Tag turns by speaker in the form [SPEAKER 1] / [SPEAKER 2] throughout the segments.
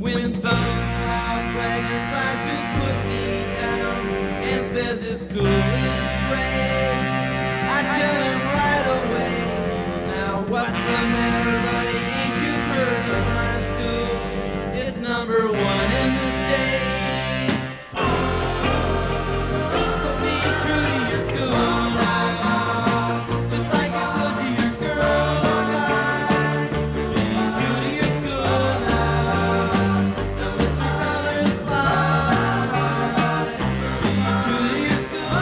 [SPEAKER 1] When some outbreaker tries to put me down and says his school is great, I tell him right away, now what's the matter, buddy? Ain't you heard of my school? It's number 1 in the state. So be true to your school now, just like you would to your girl, guys. Be true to your school now, and let your colors fly. Be true to your school.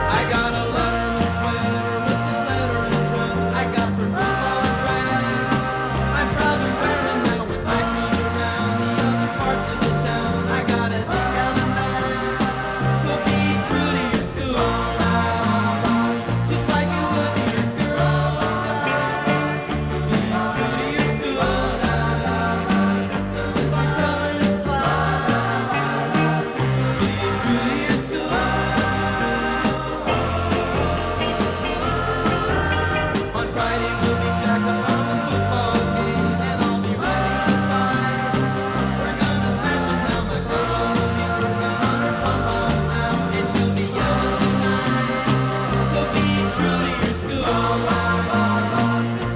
[SPEAKER 1] I got a letterman sweater with the letter in front. I got for football and track. I'm proud to wear it now when I cruise around the other parts of the town. I got it down and back. So be true to your school now, just like you would to your girl, guys. Be true to your school now, let your colors fly. Be true to your school. On Friday we'll be jacked up on the football game, and I'll be ready to fight. We're gonna smash 'em now, my girl will be working on her pom-poms now, and she'll be yelling tonight. So be true to your school,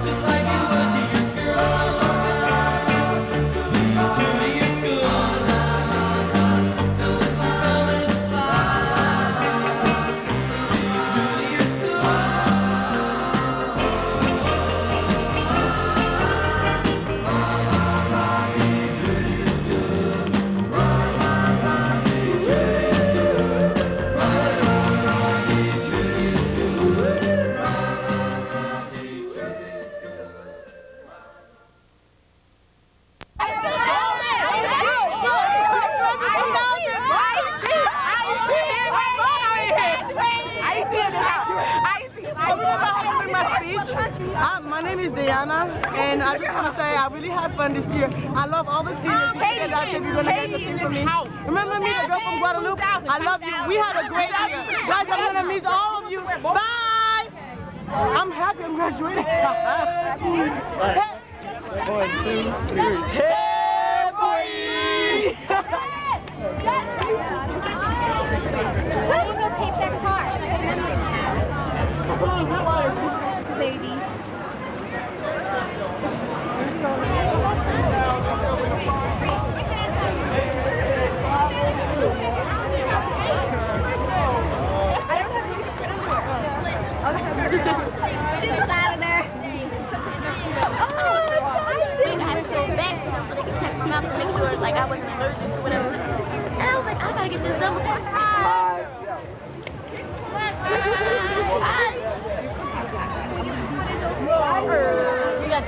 [SPEAKER 1] just like you would to your girl, guys. Be true to your school now, and let your colors fly. Be true to your school.
[SPEAKER 2] My name is Diana, and I just want to say I really had fun this year. I love all the seniors. You said that you're going to get the thing for me. Remember me, the girl from Guadalupe? I love you. We had a great year. Guys, I'm going to meet all of you. Bye! I'm happy I'm graduating. Hey.
[SPEAKER 3] 1, 2, 3.
[SPEAKER 2] Hey, boy!
[SPEAKER 4] Where do you go tape that car? Baby. She's out of there. I had to go back to them so they could check them out to make sure like I wasn't allergic to whatever. And I was like, I gotta get this done before. Hi. We got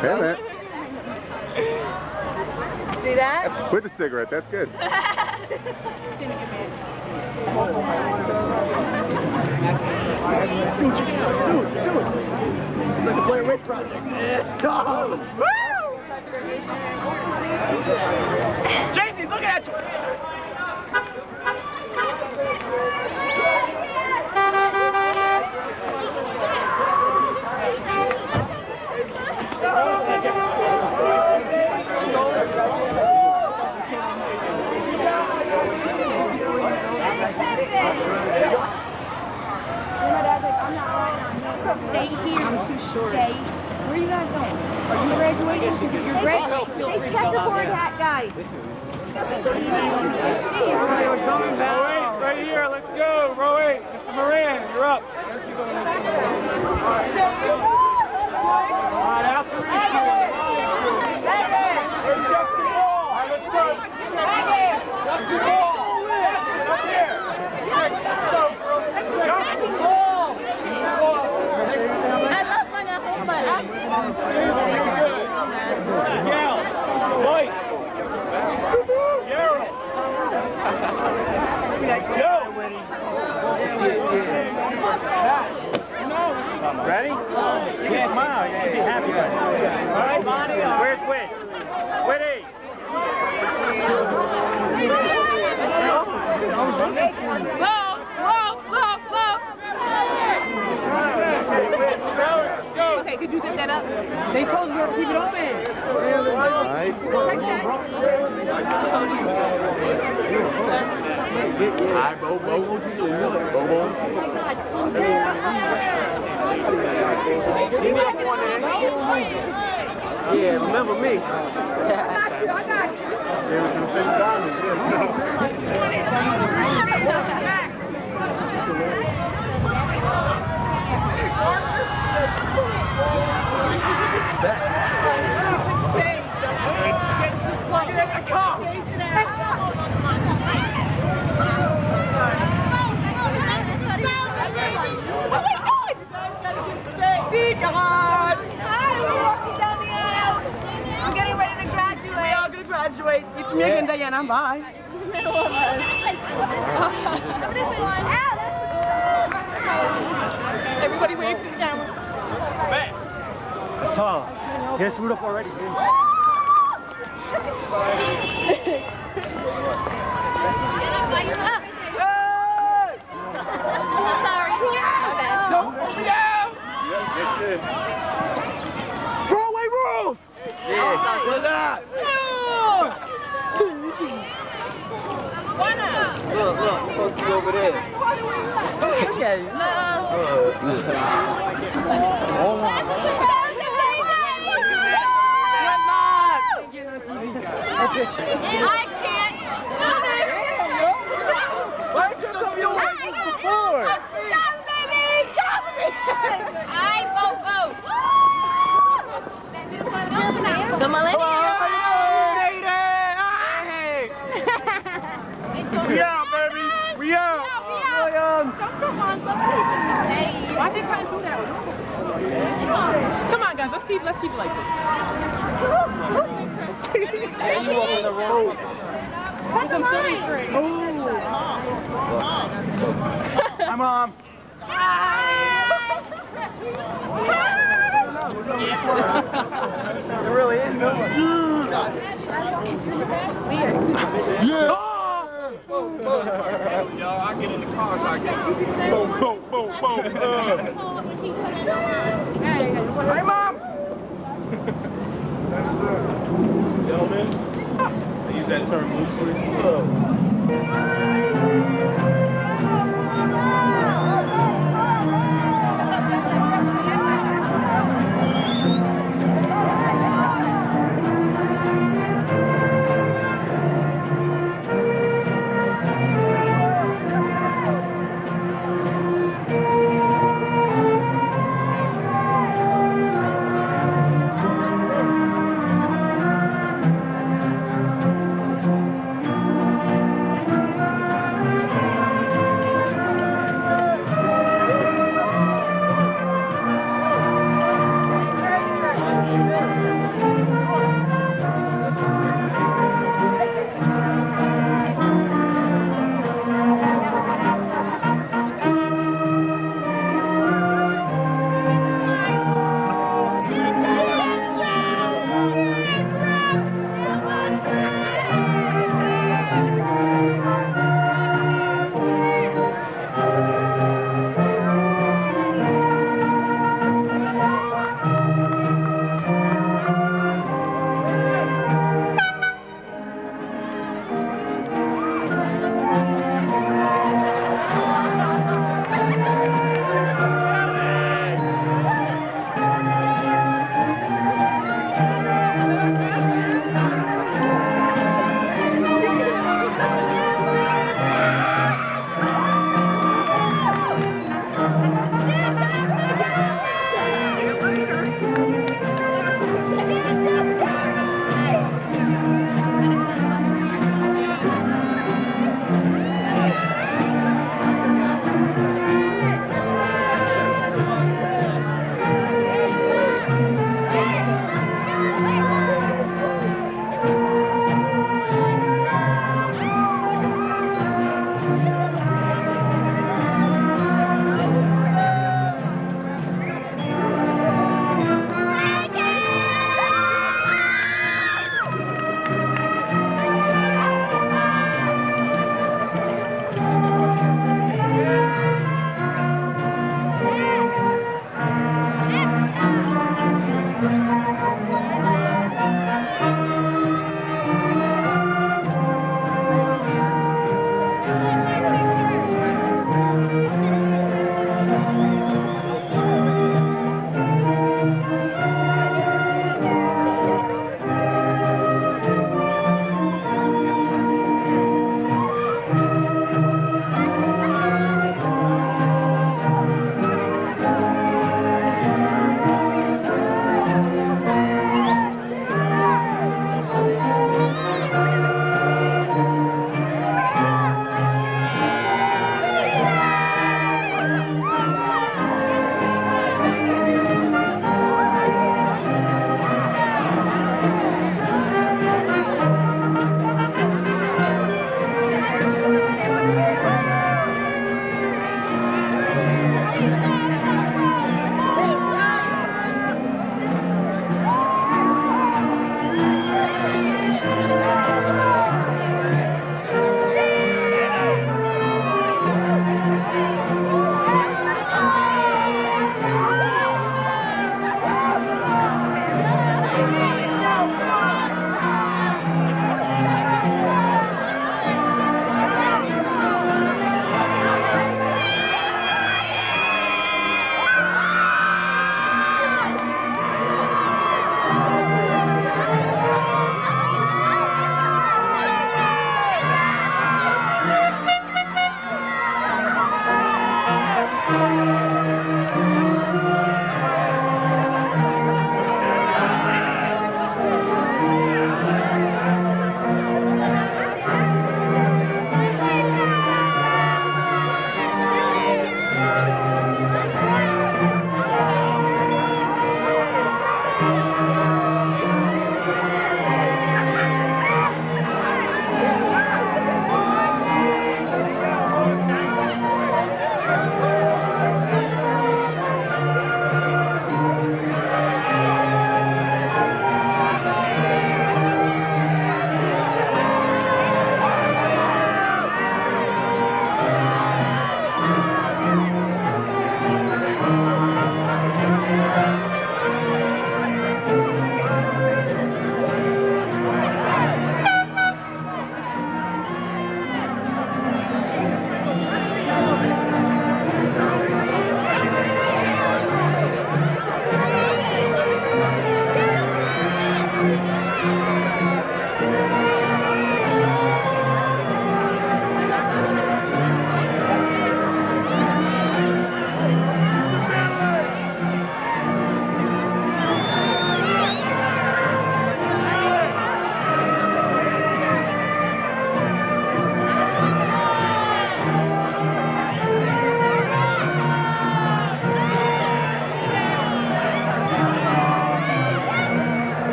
[SPEAKER 3] Hey, man.
[SPEAKER 2] See that?
[SPEAKER 3] With the cigarette, that's good.
[SPEAKER 2] Didn't give me it. Dude, check it out. Dude. It's like a player race project. Yeah. Go. Woo! JC, look at you.
[SPEAKER 4] Stay here. I'm too short. Stay. Where are you guys going? Are you graduating? You're graduating. Hey, checkerboard hat guys.
[SPEAKER 5] Right here, let's go. Row 8. Mr. Moran, you're up. All right, out to reach you. Just the ball. All right, let's go. Just the ball. Up here. Let's go. Just the ball.
[SPEAKER 4] I love running home, but I'm
[SPEAKER 5] Miguel, White, Gerald. Go. Ready? You can smile. You should be happy. All right, Bonnie. Where's Whit? Whitty.
[SPEAKER 4] Okay, could you zip that up?
[SPEAKER 2] They told you to keep it open.
[SPEAKER 3] Alright. Alright, Bobo. What you doing? Bobo. Give me up one there. Yeah, remember me. I got
[SPEAKER 4] I'm getting ready to graduate.
[SPEAKER 2] We all gonna graduate. It's me and Diana. Bye.
[SPEAKER 4] Everybody wave to the camera.
[SPEAKER 5] That's all. Get screwed up already.
[SPEAKER 4] Sorry.
[SPEAKER 2] Don't pull me down. Broadway rules.
[SPEAKER 3] Yeah, look at that. Look, supposed to be over there.
[SPEAKER 4] I can't do this.
[SPEAKER 2] Why did you come your way before?
[SPEAKER 4] Stop, baby! Stop me! Go! The millennium.
[SPEAKER 5] We out, baby. We out.
[SPEAKER 4] Come on, hey. Why did you try to do that? Come on, guys. Let's keep it like this.
[SPEAKER 5] And you up in the road.
[SPEAKER 4] Put some silly string.
[SPEAKER 5] Hi, Mom.
[SPEAKER 2] There really is no one.
[SPEAKER 5] Yeah. Yo, I get in the car so I get boom.
[SPEAKER 2] Hey, Mom.
[SPEAKER 5] Gentlemen, I use that term loosely.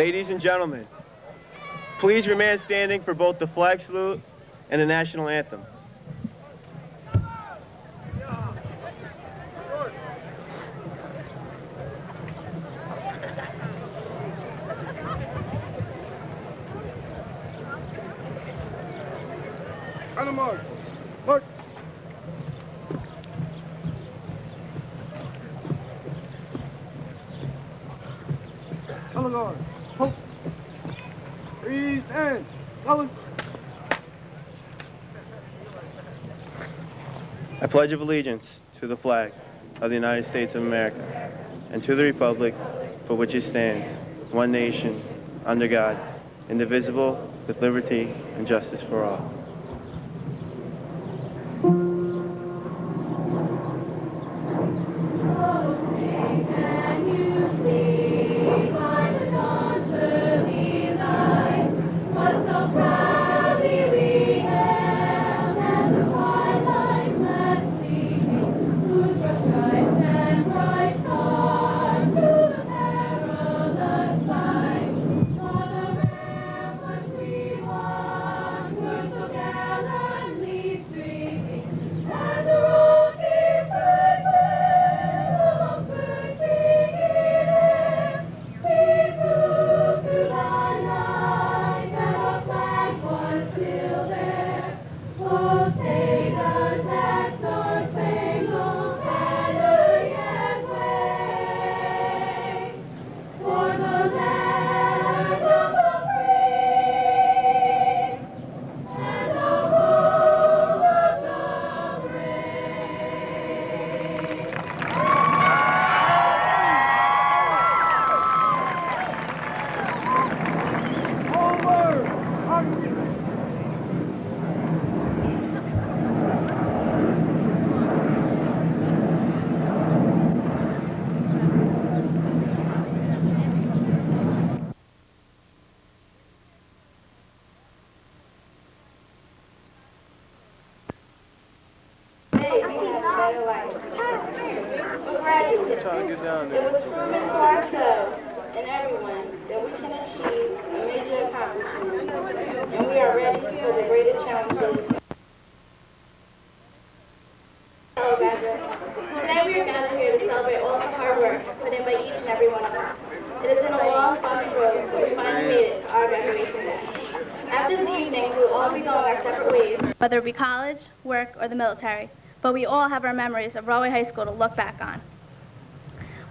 [SPEAKER 3] Ladies and gentlemen, please remain standing for both the flag salute and the national anthem.
[SPEAKER 5] On the march. March. On the guard. Hope. Freeze and colors.
[SPEAKER 3] I pledge of allegiance to the flag of the United States of America and to the republic for which it stands, one nation, under God, indivisible, with liberty and justice for all.
[SPEAKER 6] Trying to get down there. It was proven to ourselves and everyone that we can achieve a major accomplishment, and we are ready for the greatest challenges. Today we are gathered here to celebrate all the hard work put in by each and every one of us. It has been a long, bumpy road, but we finally made it to our graduation day. After this evening, we will all be going our separate ways, whether it be college, work, or the military. But we all have our memories of Broadway High School to look back on.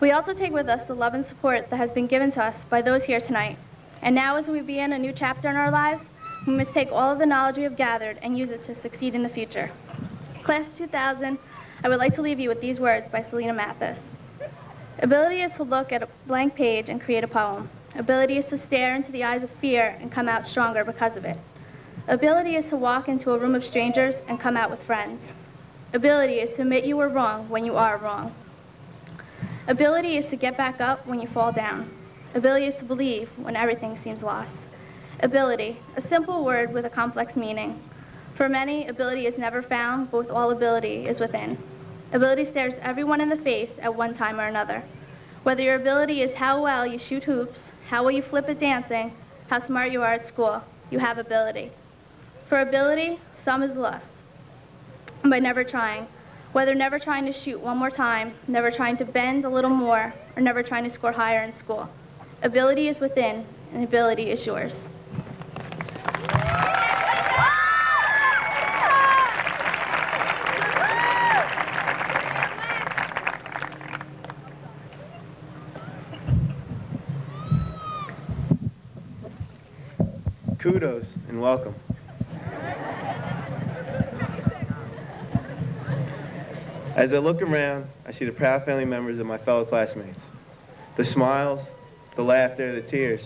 [SPEAKER 6] We also take with us the love and support that has been given to us by those here tonight. And now as we begin a new chapter in our lives, we must take all of the knowledge we have gathered and use it to succeed in the future. Class of 2000, I would like to leave you with these words by Selena Mathis. Ability is to look at a blank page and create a poem. Ability is to stare into the eyes of fear and come out stronger because of it. Ability is to walk into a room of strangers and come out with friends. Ability is to admit you were wrong when you are wrong. Ability is to get back up when you fall down. Ability is to believe when everything seems lost. Ability, a simple word with a complex meaning. For many, ability is never found, but with all ability is within. Ability stares everyone in the face at one time or another. Whether your ability is how well you shoot hoops, how well you flip at dancing, how smart you are at school, you have ability. For ability, some is lust, by never trying. Whether never trying to shoot one more time, never trying to bend a little more, or never trying to score higher in school. Ability is within, and ability is yours.
[SPEAKER 3] Kudos and welcome. As I look around, I see the proud family members of my fellow classmates. The smiles, the laughter, the tears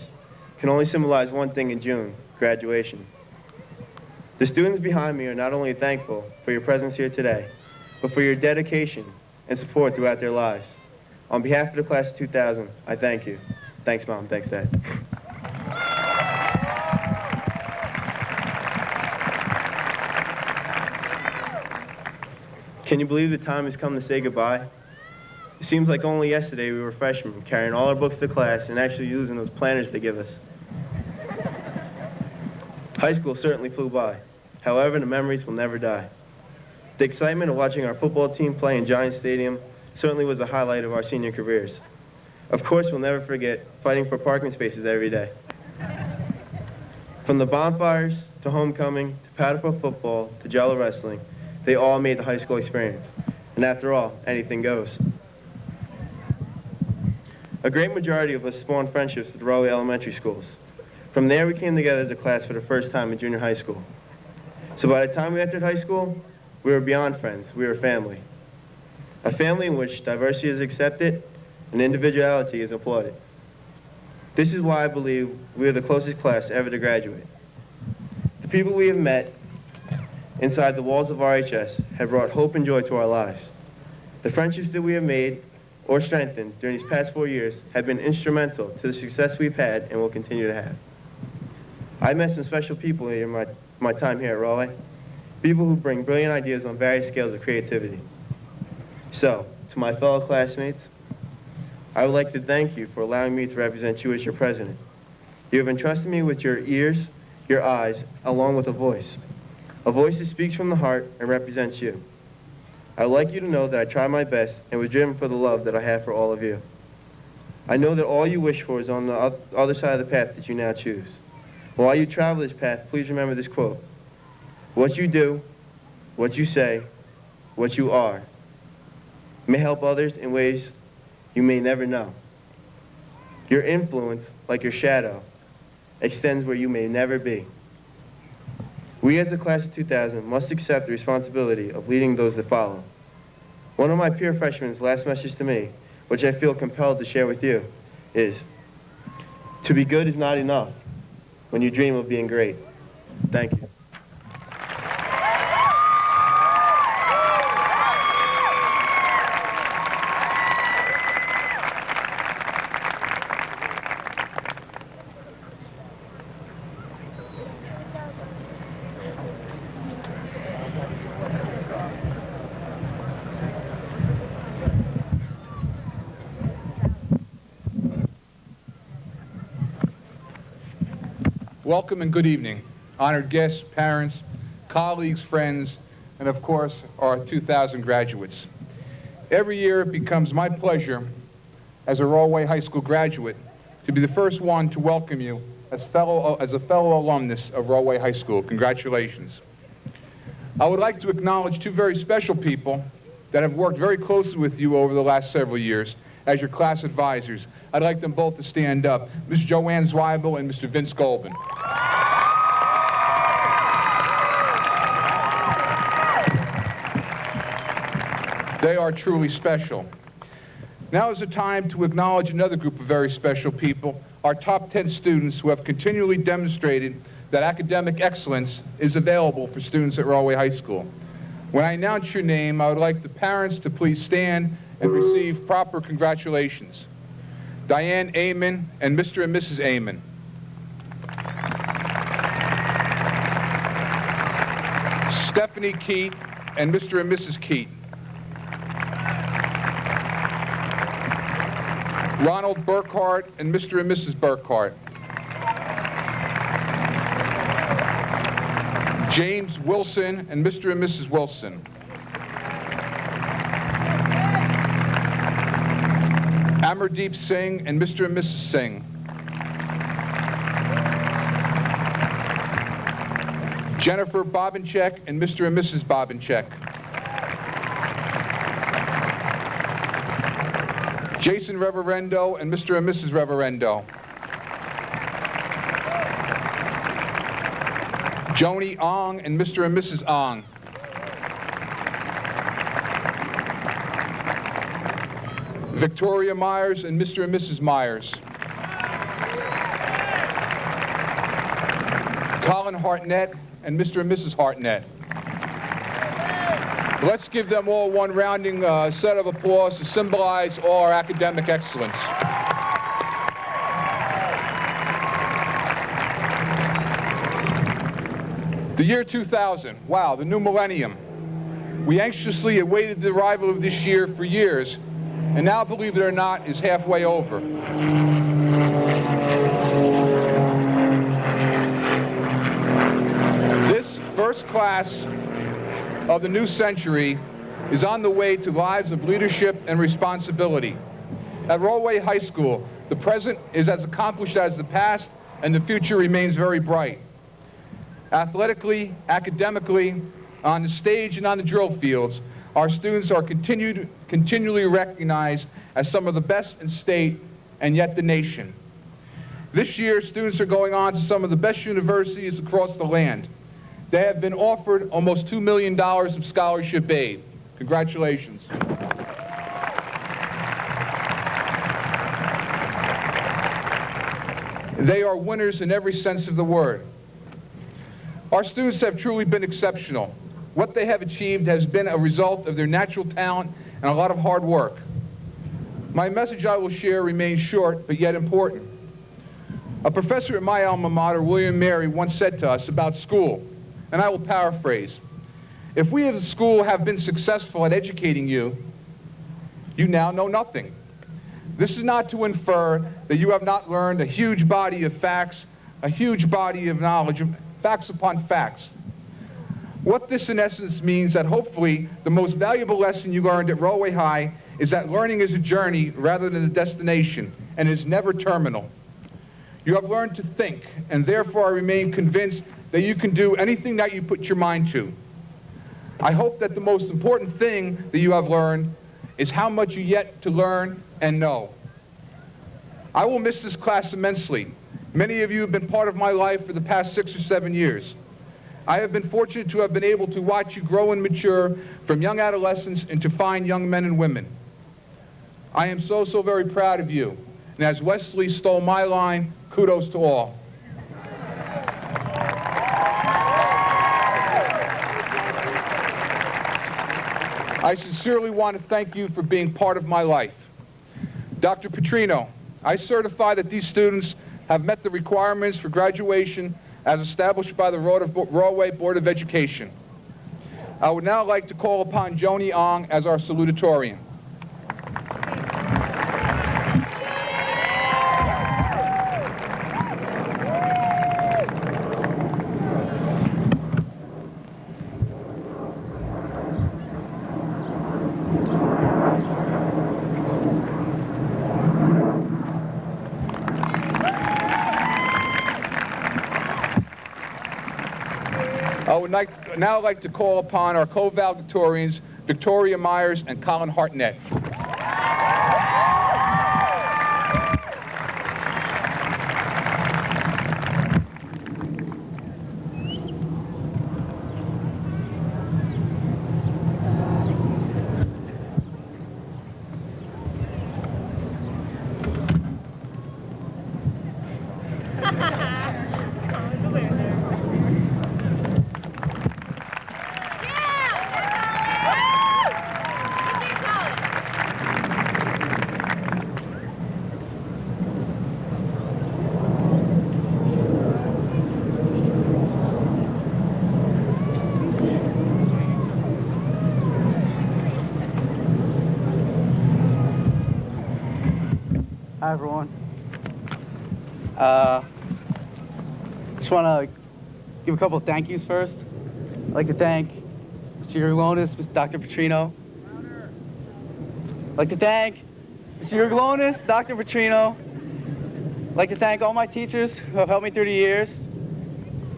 [SPEAKER 3] can only symbolize one thing in June, graduation. The students behind me are not only thankful for your presence here today, but for your dedication and support throughout their lives. On behalf of the class of 2000, I thank you. Thanks, Mom. Thanks, Dad. Can you believe the time has come to say goodbye? It seems like only yesterday we were freshmen, carrying all our books to class and actually using those planners they give us. High school certainly flew by. However, the memories will never die. The excitement of watching our football team play in Giant Stadium certainly was a highlight of our senior careers. Of course, we'll never forget fighting for parking spaces every day. From the bonfires, to homecoming, to paddle for football, to jello wrestling, they all made the high school experience. And after all, anything goes. A great majority of us spawned friendships with Rahway Elementary schools. From there, we came together as a class for the first time in junior high school. So by the time we entered high school, we were beyond friends. We were family. A family in which diversity is accepted and individuality is applauded. This is why I believe we are the closest class ever to graduate. The people we have met inside the walls of RHS have brought hope and joy to our lives. The friendships that we have made or strengthened during these past 4 years have been instrumental to the success we've had and will continue to have. I met some special people in my time here at Rahway, people who bring brilliant ideas on various scales of creativity. So, to my fellow classmates, I would like to thank you for allowing me to represent you as your president. You have entrusted me with your ears, your eyes, along with a voice that speaks from the heart and represents you. I would like you to know that I tried my best and was driven for the love that I have for all of you. I know that all you wish for is on the other side of the path that you now choose. While you travel this path, please remember this quote: what you do, what you say, what you are, may help others in ways you may never know. Your influence, like your shadow, extends where you may never be. We as the class of 2000 must accept the responsibility of leading those that follow. One of my peer freshmen's last message to me, which I feel compelled to share with you, is, to be good is not enough when you dream of being great. Thank you.
[SPEAKER 7] Welcome and good evening, honored guests, parents, colleagues, friends, and of course, our 2000 graduates. Every year it becomes my pleasure as a Rahway High School graduate to be the first one to welcome you as a fellow alumnus of Rahway High School. Congratulations. I would like to acknowledge two very special people that have worked very closely with you over the last several years as your class advisors. I'd like them both to stand up. Ms. Joanne Zweibel and Mr. Vince Golban. They are truly special. Now is the time to acknowledge another group of very special people, our top 10 students who have continually demonstrated that academic excellence is available for students at Rahway High School. When I announce your name, I would like the parents to please stand and receive proper congratulations. Diane Amon and Mr. and Mrs. Amon. Stephanie Keat and Mr. and Mrs. Keat. Ronald Burkhart and Mr. and Mrs. Burkhart. James Wilson and Mr. and Mrs. Wilson. Amardeep Singh and Mr. and Mrs. Singh. Jennifer Bobinchek and Mr. and Mrs. Bobinchek. Jason Reverendo and Mr. and Mrs. Reverendo. Joni Ong and Mr. and Mrs. Ong. Victoria Myers and Mr. and Mrs. Myers. Colin Hartnett and Mr. and Mrs. Hartnett. Let's give them all one rounding set of applause to symbolize all our academic excellence. The year 2000, wow, the new millennium. We anxiously awaited the arrival of this year for years, and now, believe it or not, is halfway over. This first class of the new century is on the way to lives of leadership and responsibility. At Rollway High School, the present is as accomplished as the past, and the future remains very bright. Athletically, academically, on the stage and on the drill fields, our students are continually recognized as some of the best in state and yet the nation. This year, students are going on to some of the best universities across the land. They have been offered almost $2 million of scholarship aid. Congratulations. They are winners in every sense of the word. Our students have truly been exceptional. What they have achieved has been a result of their natural talent and a lot of hard work. My message I will share remains short, but yet important. A professor at my alma mater, William Mary, once said to us about school, and I will paraphrase, "If we as a school have been successful at educating you, you now know nothing." This is not to infer that you have not learned a huge body of facts, a huge body of knowledge, facts upon facts. What this in essence means that hopefully the most valuable lesson you learned at Rollway High is that learning is a journey rather than a destination and is never terminal. You have learned to think, and therefore I remain convinced that you can do anything that you put your mind to. I hope that the most important thing that you have learned is how much you yet to learn and know. I will miss this class immensely. Many of you have been part of my life for the past 6 or 7 years. I have been fortunate to have been able to watch you grow and mature from young adolescents into fine young men and women. I am so very proud of you. And as Wesley stole my line, kudos to all. I sincerely want to thank you for being part of my life. Dr. Petrino, I certify that these students have met the requirements for graduation as established by the Rollway Board of Education. I would now like to call upon Joni Ong as our salutatorian. I would now like to call upon our co-valedictorians, Victoria Myers and Colin Hartnett.
[SPEAKER 8] Hi, everyone. Just want to give a couple of thank yous first. I'd like to thank Mr. Yergalonis, Dr. Petrino. I'd like to thank Mr. Yergalonis, Dr. Petrino. I'd like to thank all my teachers who have helped me through the years.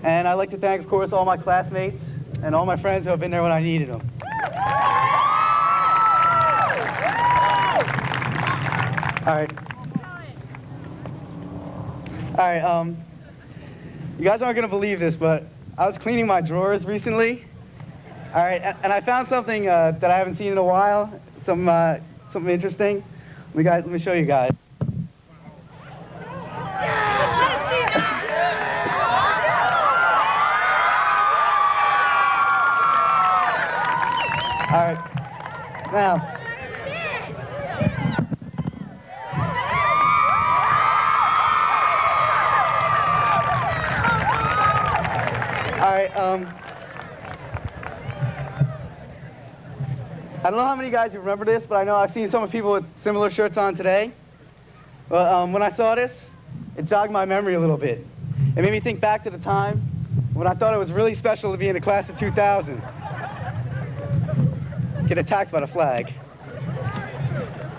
[SPEAKER 8] And I'd like to thank, of course, all my classmates and all my friends who have been there when I needed them. All right, you guys aren't gonna believe this, but I was cleaning my drawers recently. All right, and I found something that I haven't seen in a while, something interesting. Let me show you guys. All right, now. All I don't know how many guys you remember this, but I know I've seen some people with similar shirts on today. Well, when I saw this, it jogged my memory a little bit. It made me think back to the time when I thought it was really special to be in the class of 2000. Get attacked by the flag.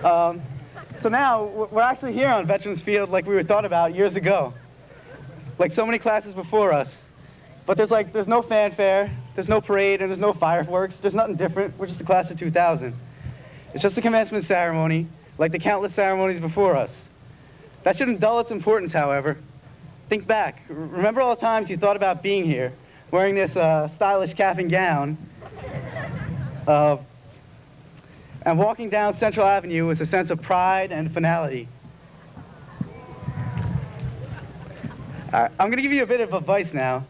[SPEAKER 8] So now, we're actually here on Veterans Field like we were thought about years ago. Like so many classes before us. But there's no fanfare, there's no parade, and there's no fireworks. There's nothing different. We're just the class of 2000. It's just a commencement ceremony, like the countless ceremonies before us. That shouldn't dull its importance, however. Think back. Remember all the times you thought about being here, wearing this stylish cap and gown, and walking down Central Avenue with a sense of pride and finality. I'm going to give you a bit of advice now.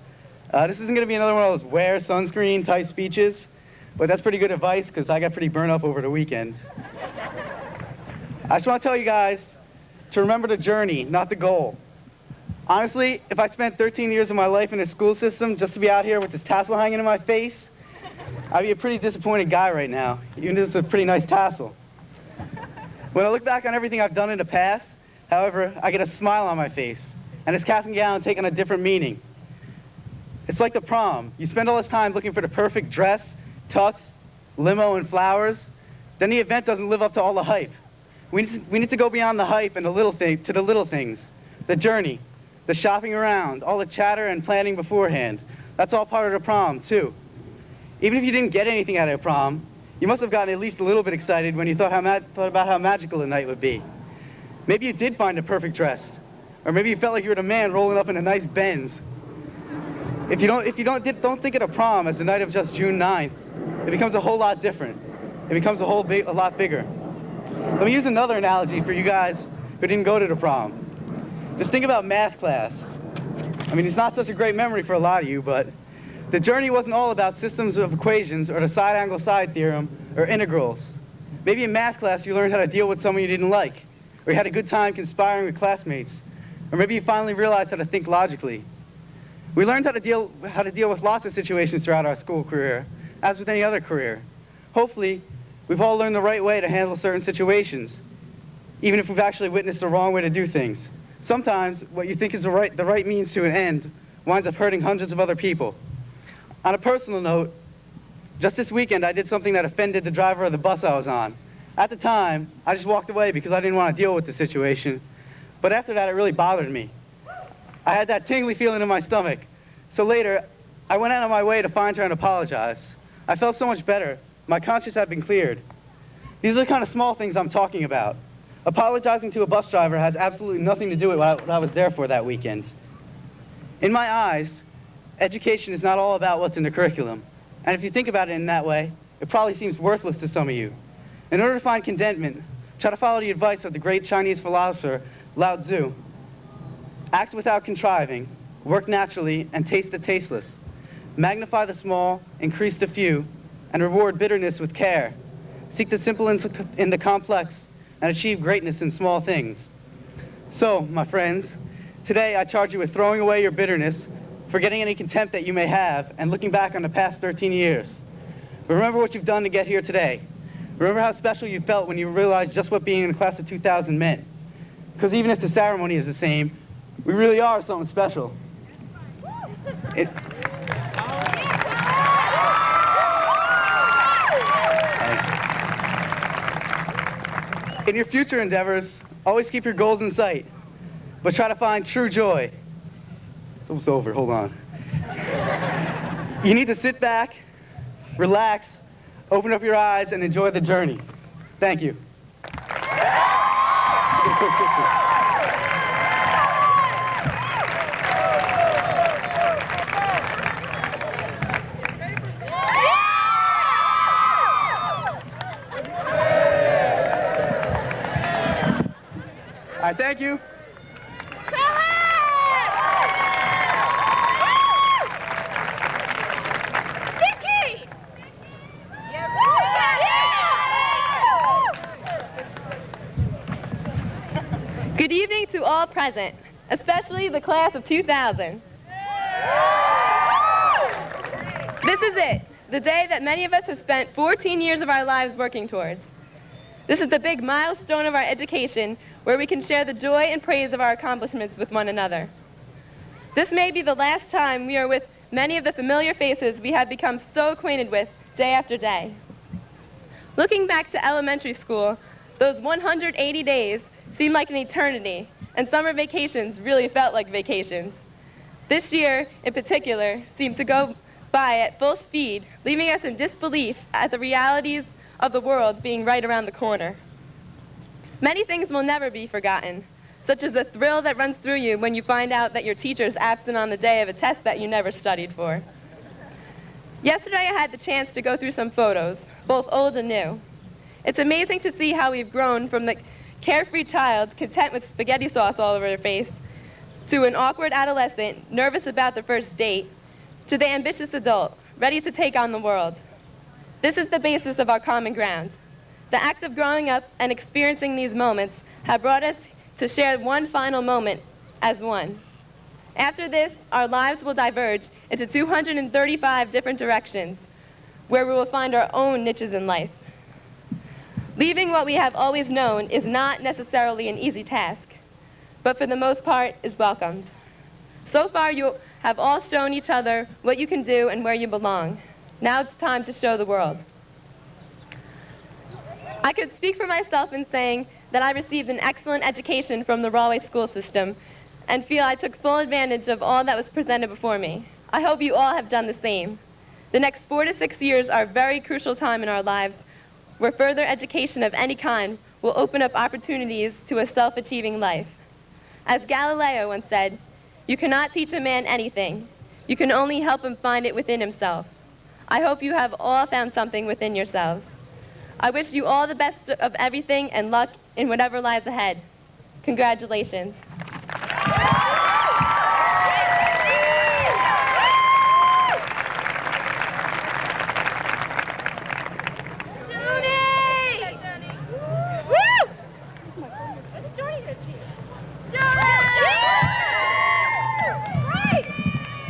[SPEAKER 8] This isn't going to be another one of those wear sunscreen type speeches, but that's pretty good advice because I got pretty burned up over the weekend. I just want to tell you guys to remember the journey, not the goal. Honestly, if I spent 13 years of my life in a school system just to be out here with this tassel hanging in my face, I'd be a pretty disappointed guy right now, even if it's a pretty nice tassel. When I look back on everything I've done in the past, however, I get a smile on my face, and this cap and gown take on a different meaning. It's like the prom. You spend all this time looking for the perfect dress, tux, limo, and flowers, then the event doesn't live up to all the hype. We need to go beyond the hype and the little things, the journey, the shopping around, all the chatter and planning beforehand. That's all part of the prom, too. Even if you didn't get anything out of prom, you must have gotten at least a little bit excited when you thought about how magical the night would be. Maybe you did find a perfect dress, or maybe you felt like you were the man rolling up in a nice Benz. If you don't think of the prom as the night of just June 9th, it becomes a whole lot different. It becomes a lot bigger. Let me use another analogy for you guys who didn't go to the prom. Just think about math class. I mean, it's not such a great memory for a lot of you, but the journey wasn't all about systems of equations or the side-angle side theorem or integrals. Maybe in math class you learned how to deal with someone you didn't like, or you had a good time conspiring with classmates, or maybe you finally realized how to think logically. We learned how to deal with lots of situations throughout our school career, as with any other career. Hopefully, we've all learned the right way to handle certain situations, even if we've actually witnessed the wrong way to do things. Sometimes, what you think is the right means to an end winds up hurting hundreds of other people. On a personal note, just this weekend I did something that offended the driver of the bus I was on. At the time, I just walked away because I didn't want to deal with the situation. But after that, it really bothered me. I had that tingly feeling in my stomach. So later, I went out of my way to find her and apologize. I felt so much better. My conscience had been cleared. These are the kind of small things I'm talking about. Apologizing to a bus driver has absolutely nothing to do with what I was there for that weekend. In my eyes, education is not all about what's in the curriculum. And if you think about it in that way, it probably seems worthless to some of you. In order to find contentment, try to follow the advice of the great Chinese philosopher Lao Tzu. Act without contriving, work naturally, and taste the tasteless. Magnify the small, increase the few, and reward bitterness with care. Seek the simple in the complex, and achieve greatness in small things. So, my friends, today I charge you with throwing away your bitterness, forgetting any contempt that you may have, and looking back on the past 13 years. Remember what you've done to get here today. Remember how special you felt when you realized just what being in the class of 2000 meant. Because even if the ceremony is the same, we really are something special. In your future endeavors, always keep your goals in sight, but try to find true joy. It's almost over, hold on. You need to sit back, relax, open up your eyes, and enjoy the journey. Thank you. All right, thank you.
[SPEAKER 9] Good evening to all present, especially the class of 2000. This is it, the day that many of us have spent 14 years of our lives working towards. This is the big milestone of our education where we can share the joy and praise of our accomplishments with one another. This may be the last time we are with many of the familiar faces we have become so acquainted with day after day. Looking back to elementary school, those 180 days seemed like an eternity, and summer vacations really felt like vacations. This year, in particular, seemed to go by at full speed, leaving us in disbelief at the realities of the world being right around the corner. Many things will never be forgotten, such as the thrill that runs through you when you find out that your teacher is absent on the day of a test that you never studied for. Yesterday, I had the chance to go through some photos, both old and new. It's amazing to see how we've grown from the carefree child content with spaghetti sauce all over their face, to an awkward adolescent nervous about their first date, to the ambitious adult ready to take on the world. This is the basis of our common ground. The act of growing up and experiencing these moments have brought us to share one final moment as one. After this, our lives will diverge into 235 different directions, where we will find our own niches in life. Leaving what we have always known is not necessarily an easy task, but for the most part is welcomed. So far, you have all shown each other what you can do and where you belong. Now it's time to show the world. I could speak for myself in saying that I received an excellent education from the Rahway school system and feel I took full advantage of all that was presented before me. I hope you all have done the same. The next 4 to 6 years are a very crucial time in our lives where further education of any kind will open up opportunities to a self-achieving life. As Galileo once said, "You cannot teach a man anything. You can only help him find it within himself." I hope you have all found something within yourselves. I wish you all the best of everything and luck in whatever lies ahead. Congratulations.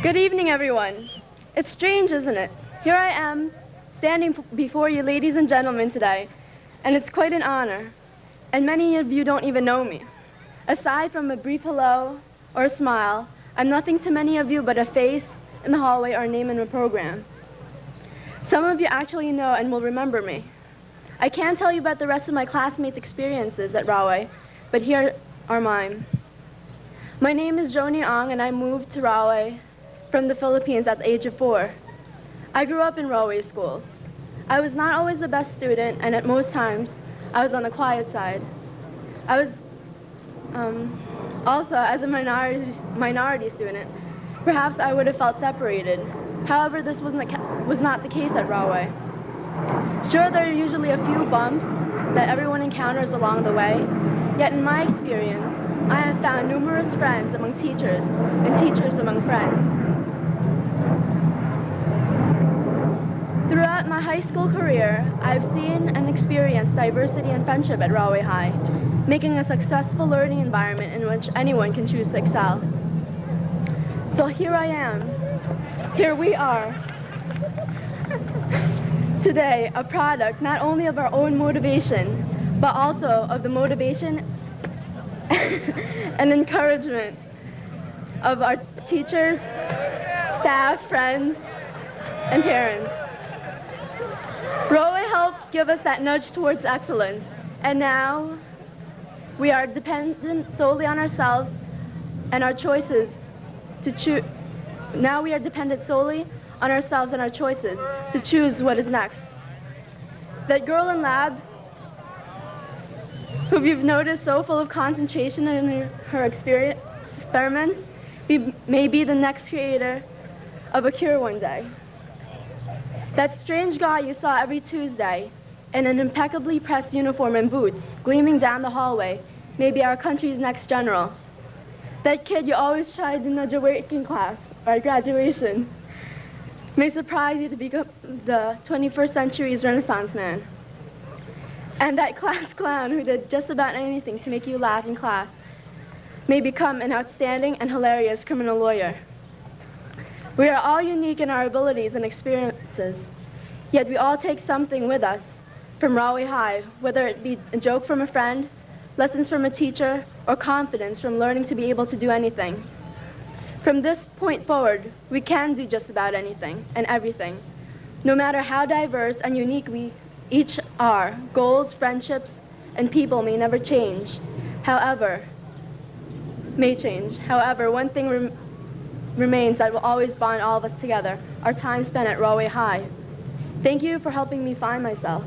[SPEAKER 10] Good evening, everyone. It's strange, isn't it? Here I am, standing before you ladies and gentlemen today, and it's quite an honor. And many of you don't even know me. Aside from a brief hello or a smile, I'm nothing to many of you but a face in the hallway or a name in a program. Some of you actually know and will remember me. I can't tell you about the rest of my classmates' experiences at Rahway, but here are mine. My name is Joni Ong, and I moved to Rahway from the Philippines at the age of 4. I grew up in Rahway schools. I was not always the best student, and at most times, I was on the quiet side. I was also, as a minority student, perhaps I would have felt separated. However, this was not the case at Rahway. Sure, there are usually a few bumps that everyone encounters along the way, yet in my experience, I have found numerous friends among teachers and teachers among friends. Throughout my high school career, I've seen and experienced diversity and friendship at Rahway High, making a successful learning environment in which anyone can choose to excel. So here I am. Here we are. Today, a product not only of our own motivation, but also of the motivation and encouragement of our teachers, staff, friends, and parents. Rahway helped give us that nudge towards excellence, and now we are dependent solely on ourselves and our choices to choose. Now we are dependent solely on ourselves and our choices to choose what is next. That girl in lab, who you've noticed so full of concentration in her experiments, may be the next creator of a cure one day. That strange guy you saw every Tuesday in an impeccably pressed uniform and boots, gleaming down the hallway, may be our country's next general. That kid you always tried to nudge away in class or at graduation may surprise you to become the 21st century's Renaissance man. And that class clown who did just about anything to make you laugh in class may become an outstanding and hilarious criminal lawyer. We are all unique in our abilities and experiences, Yet we all take something with us from Rahway High, whether it be a joke from a friend, lessons from a teacher, or confidence from learning to be able to do anything. From this point forward, we can do just about anything and everything. No matter how diverse and unique we each are, goals, friendships, and people may never change. However, one thing remains that will always bond all of us together, our time spent at Rahway High. Thank you for helping me find myself.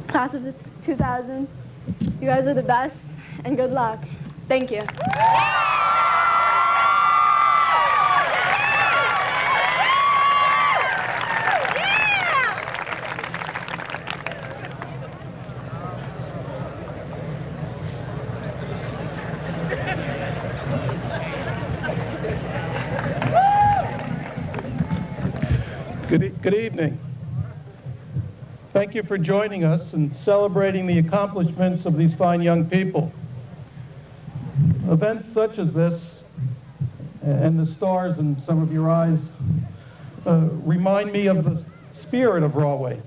[SPEAKER 10] Class of 2000, you guys are the best, and good luck. Thank you.
[SPEAKER 11] Good evening. Thank you for joining us and celebrating the accomplishments of these fine young people. Events such as this, and the stars in some of your eyes, remind me of the spirit of Rahway.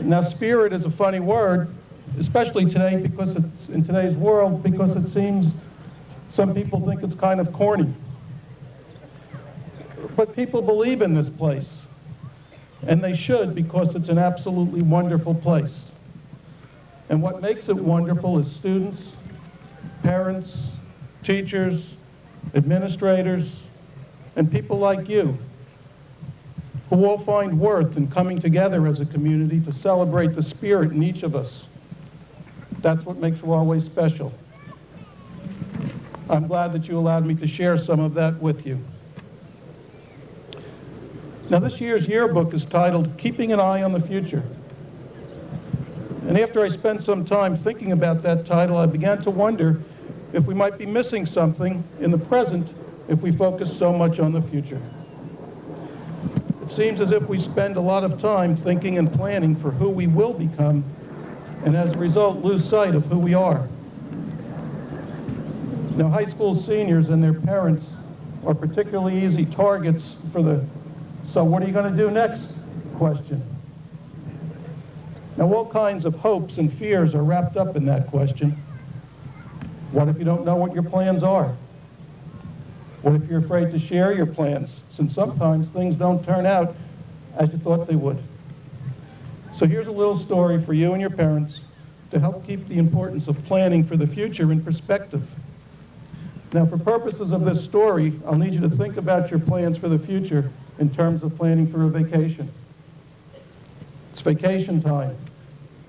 [SPEAKER 11] Now, spirit is a funny word, especially today because it's in today's world, because it seems some people think it's kind of corny. But people believe in this place, and they should, because it's an absolutely wonderful place. And what makes it wonderful is students, parents, teachers, administrators, and people like you, who all find worth in coming together as a community to celebrate the spirit in each of us. That's what makes Rahway special. I'm glad that you allowed me to share some of that with you. Now, this year's yearbook is titled, Keeping an Eye on the Future. And after I spent some time thinking about that title, I began to wonder if we might be missing something in the present if we focus so much on the future. It seems as if we spend a lot of time thinking and planning for who we will become, and as a result, lose sight of who we are. Now, high school seniors and their parents are particularly easy targets for the "so what are you going to do next?" question. Now, all kinds of hopes and fears are wrapped up in that question. What if you don't know what your plans are? What if you're afraid to share your plans, since sometimes things don't turn out as you thought they would? So here's a little story for you and your parents to help keep the importance of planning for the future in perspective. Now, for purposes of this story, I'll need you to think about your plans for the future in terms of planning for a vacation. It's vacation time.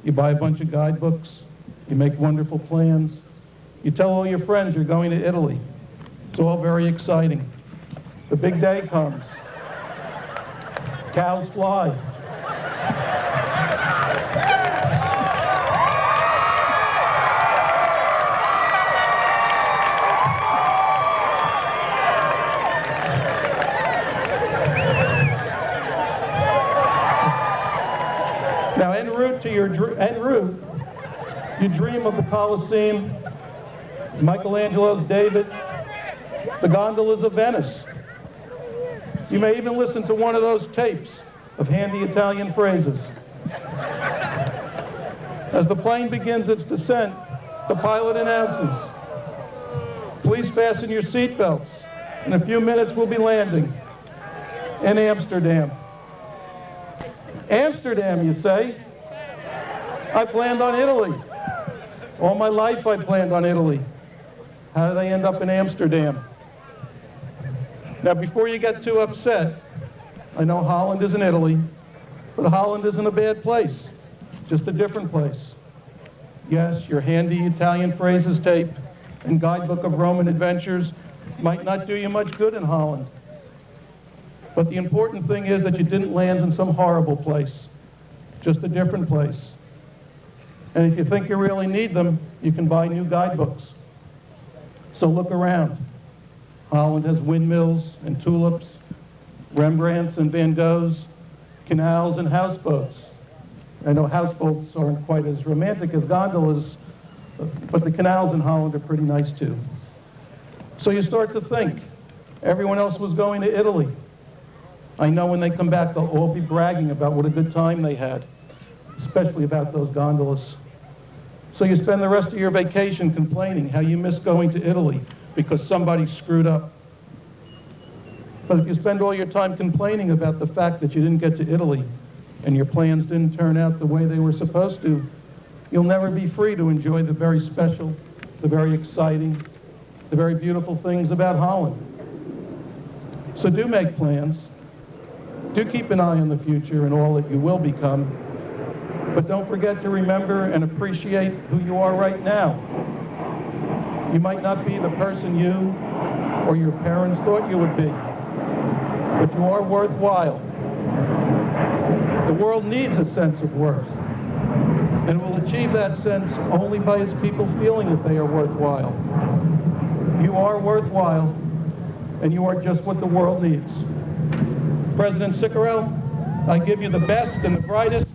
[SPEAKER 11] You buy a bunch of guidebooks, you make wonderful plans, you tell all your friends you're going to Italy. It's all very exciting. The big day comes. Cows fly. Now, en route, you dream of the Colosseum, Michelangelo's David, the gondolas of Venice. You may even listen to one of those tapes of handy Italian phrases. As the plane begins its descent, the pilot announces, "Please fasten your seatbelts. In a few minutes we'll be landing in Amsterdam." Amsterdam, you say? I planned on Italy. All my life I planned on Italy. How did I end up in Amsterdam? Now, before you get too upset, I know Holland isn't Italy, but Holland isn't a bad place, just a different place. Yes, your handy Italian phrases tape and guidebook of Roman adventures might not do you much good in Holland. But the important thing is that you didn't land in some horrible place, just a different place. And if you think you really need them, you can buy new guidebooks. So look around. Holland has windmills and tulips, Rembrandts and Van Goghs, canals and houseboats. I know houseboats aren't quite as romantic as gondolas, but the canals in Holland are pretty nice too. So you start to think, everyone else was going to Italy. I know when they come back, they'll all be bragging about what a good time they had, especially about those gondolas. So you spend the rest of your vacation complaining how you miss going to Italy because somebody screwed up. But if you spend all your time complaining about the fact that you didn't get to Italy and your plans didn't turn out the way they were supposed to, you'll never be free to enjoy the very special, the very exciting, the very beautiful things about Holland. So do make plans. Do keep an eye on the future and all that you will become. But don't forget to remember and appreciate who you are right now. You might not be the person you or your parents thought you would be, but you are worthwhile. The world needs a sense of worth, and will achieve that sense only by its people feeling that they are worthwhile. You are worthwhile, and you are just what the world needs. President Ciccarelli, I give you the best and the brightest,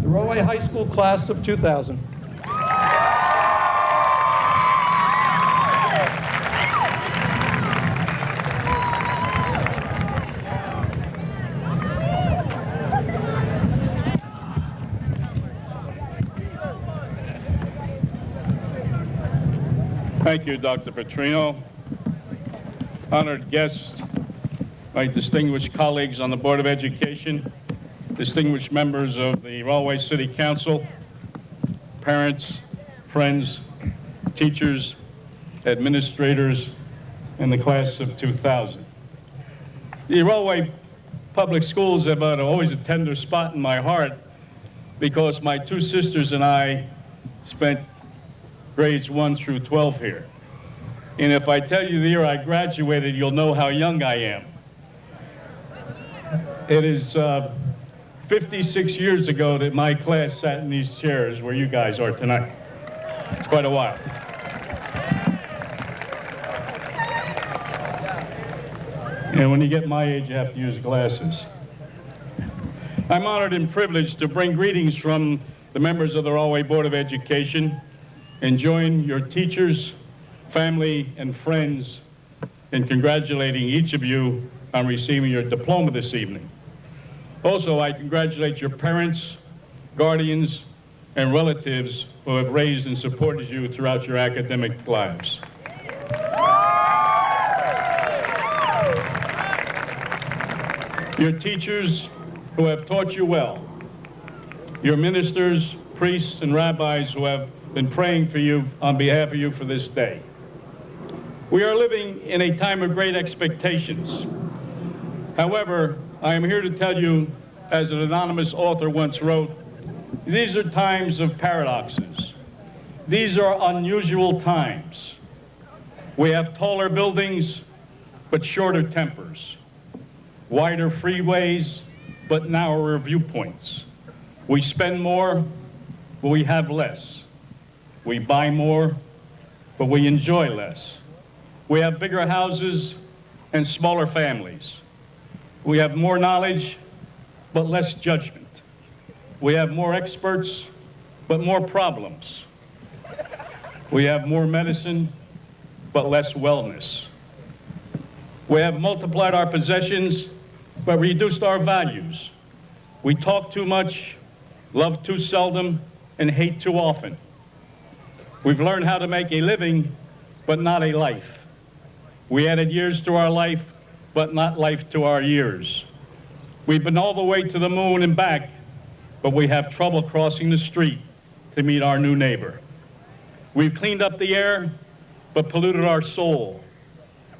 [SPEAKER 11] the Rahway High School class of 2000.
[SPEAKER 12] Thank you, Dr. Petrino. Honored guests, my distinguished colleagues on the Board of Education, distinguished members of the Rahway City Council, parents, friends, teachers, administrators, and the class of 2000. The Rahway Public Schools have always a tender spot in my heart because my two sisters and I spent grades 1 through 12 here. And if I tell you the year I graduated, you'll know how young I am. It is 56 years ago that my class sat in these chairs where you guys are tonight. It's quite a while. And when you get my age, you have to use glasses. I'm honored and privileged to bring greetings from the members of the Rahway Board of Education and join your teachers, family, and friends in congratulating each of you on receiving your diploma this evening. Also, I congratulate your parents, guardians, and relatives who have raised and supported you throughout your academic lives. Your teachers who have taught you well, your ministers, priests, and rabbis who have been praying for you on behalf of you for this day. We are living in a time of great expectations. However, I am here to tell you, as an anonymous author once wrote, these are times of paradoxes. These are unusual times. We have taller buildings, but shorter tempers. Wider freeways, but narrower viewpoints. We spend more, but we have less. We buy more, but we enjoy less. We have bigger houses and smaller families. We have more knowledge, but less judgment. We have more experts, but more problems. We have more medicine, but less wellness. We have multiplied our possessions, but reduced our values. We talk too much, love too seldom, and hate too often. We've learned how to make a living, but not a life. We added years to our life, but not life to our years. We've been all the way to the moon and back, but we have trouble crossing the street to meet our new neighbor. We've cleaned up the air, but polluted our soul.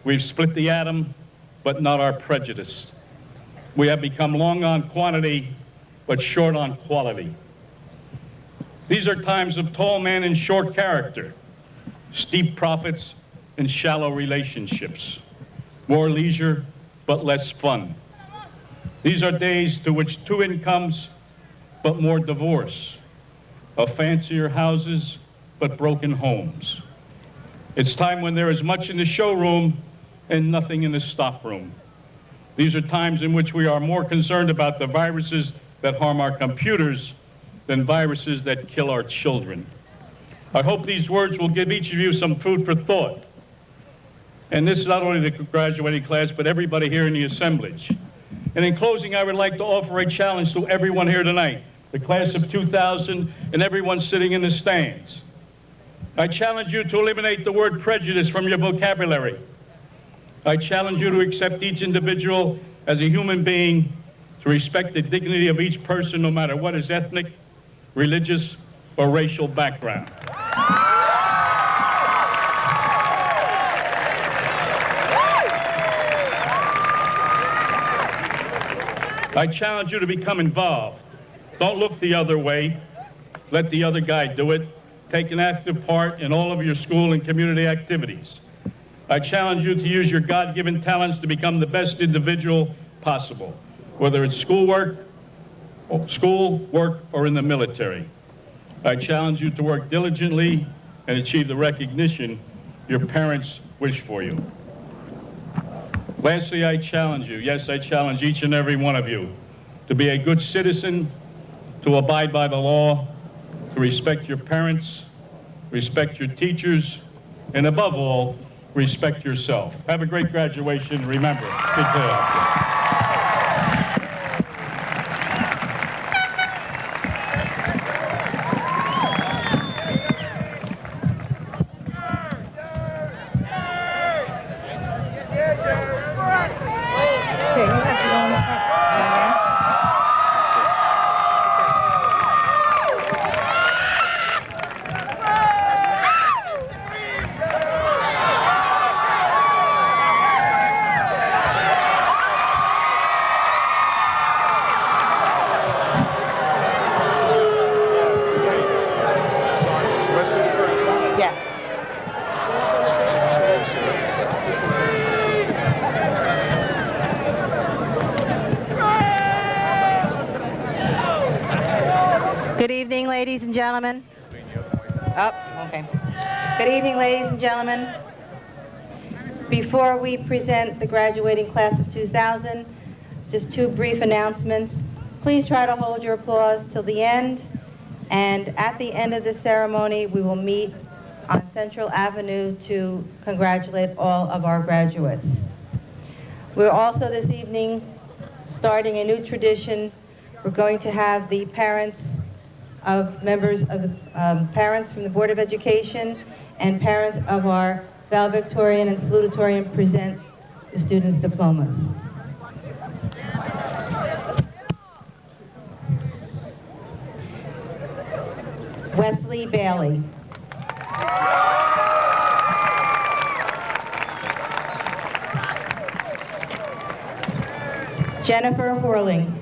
[SPEAKER 12] We've split the atom, but not our prejudice. We have become long on quantity, but short on quality. These are times of tall man and short character, steep profits and shallow relationships, more leisure but less fun. These are days to which two incomes but more divorce, of fancier houses but broken homes. It's time when there is much in the showroom and nothing in the stockroom. These are times in which we are more concerned about the viruses that harm our computers than viruses that kill our children. I hope these words will give each of you some food for thought. And this is not only the graduating class, but everybody here in the assemblage. And in closing, I would like to offer a challenge to everyone here tonight, the class of 2000 and everyone sitting in the stands. I challenge you to eliminate the word prejudice from your vocabulary. I challenge you to accept each individual as a human being, to respect the dignity of each person, no matter what his ethnic, religious, or racial background. I challenge you to become involved. Don't look the other way. Let the other guy do it. Take an active part in all of your school and community activities. I challenge you to use your God-given talents to become the best individual possible, whether it's school work, or in the military. I challenge you to work diligently and achieve the recognition your parents wish for you. Lastly, I challenge you, yes, I challenge each and every one of you to be a good citizen, to abide by the law, to respect your parents, respect your teachers, and above all, respect yourself. Have a great graduation. Remember, be clear.
[SPEAKER 13] Good evening, ladies and gentlemen. Okay. Good evening, ladies and gentlemen. Before we present the graduating class of 2000, just two brief announcements. Please try to hold your applause till the end, and at the end of the ceremony, we will meet on Central Avenue to congratulate all of our graduates. We're also this evening starting a new tradition. We're going to have the parents of members of the parents from the Board of Education and parents of our valedictorian and salutatorian present the students' diplomas. Wesley Bailey. Jennifer Horling.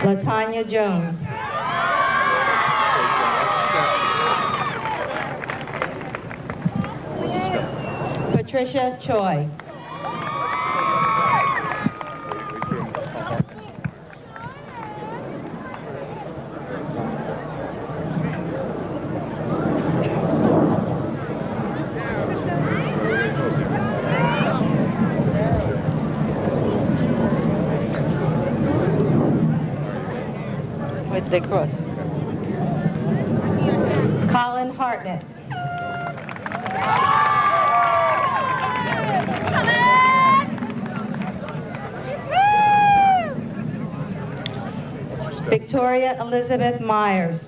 [SPEAKER 13] LaTanya Jones. Patricia Choi. They cross. Colin Hartnett. Victoria Elizabeth Myers.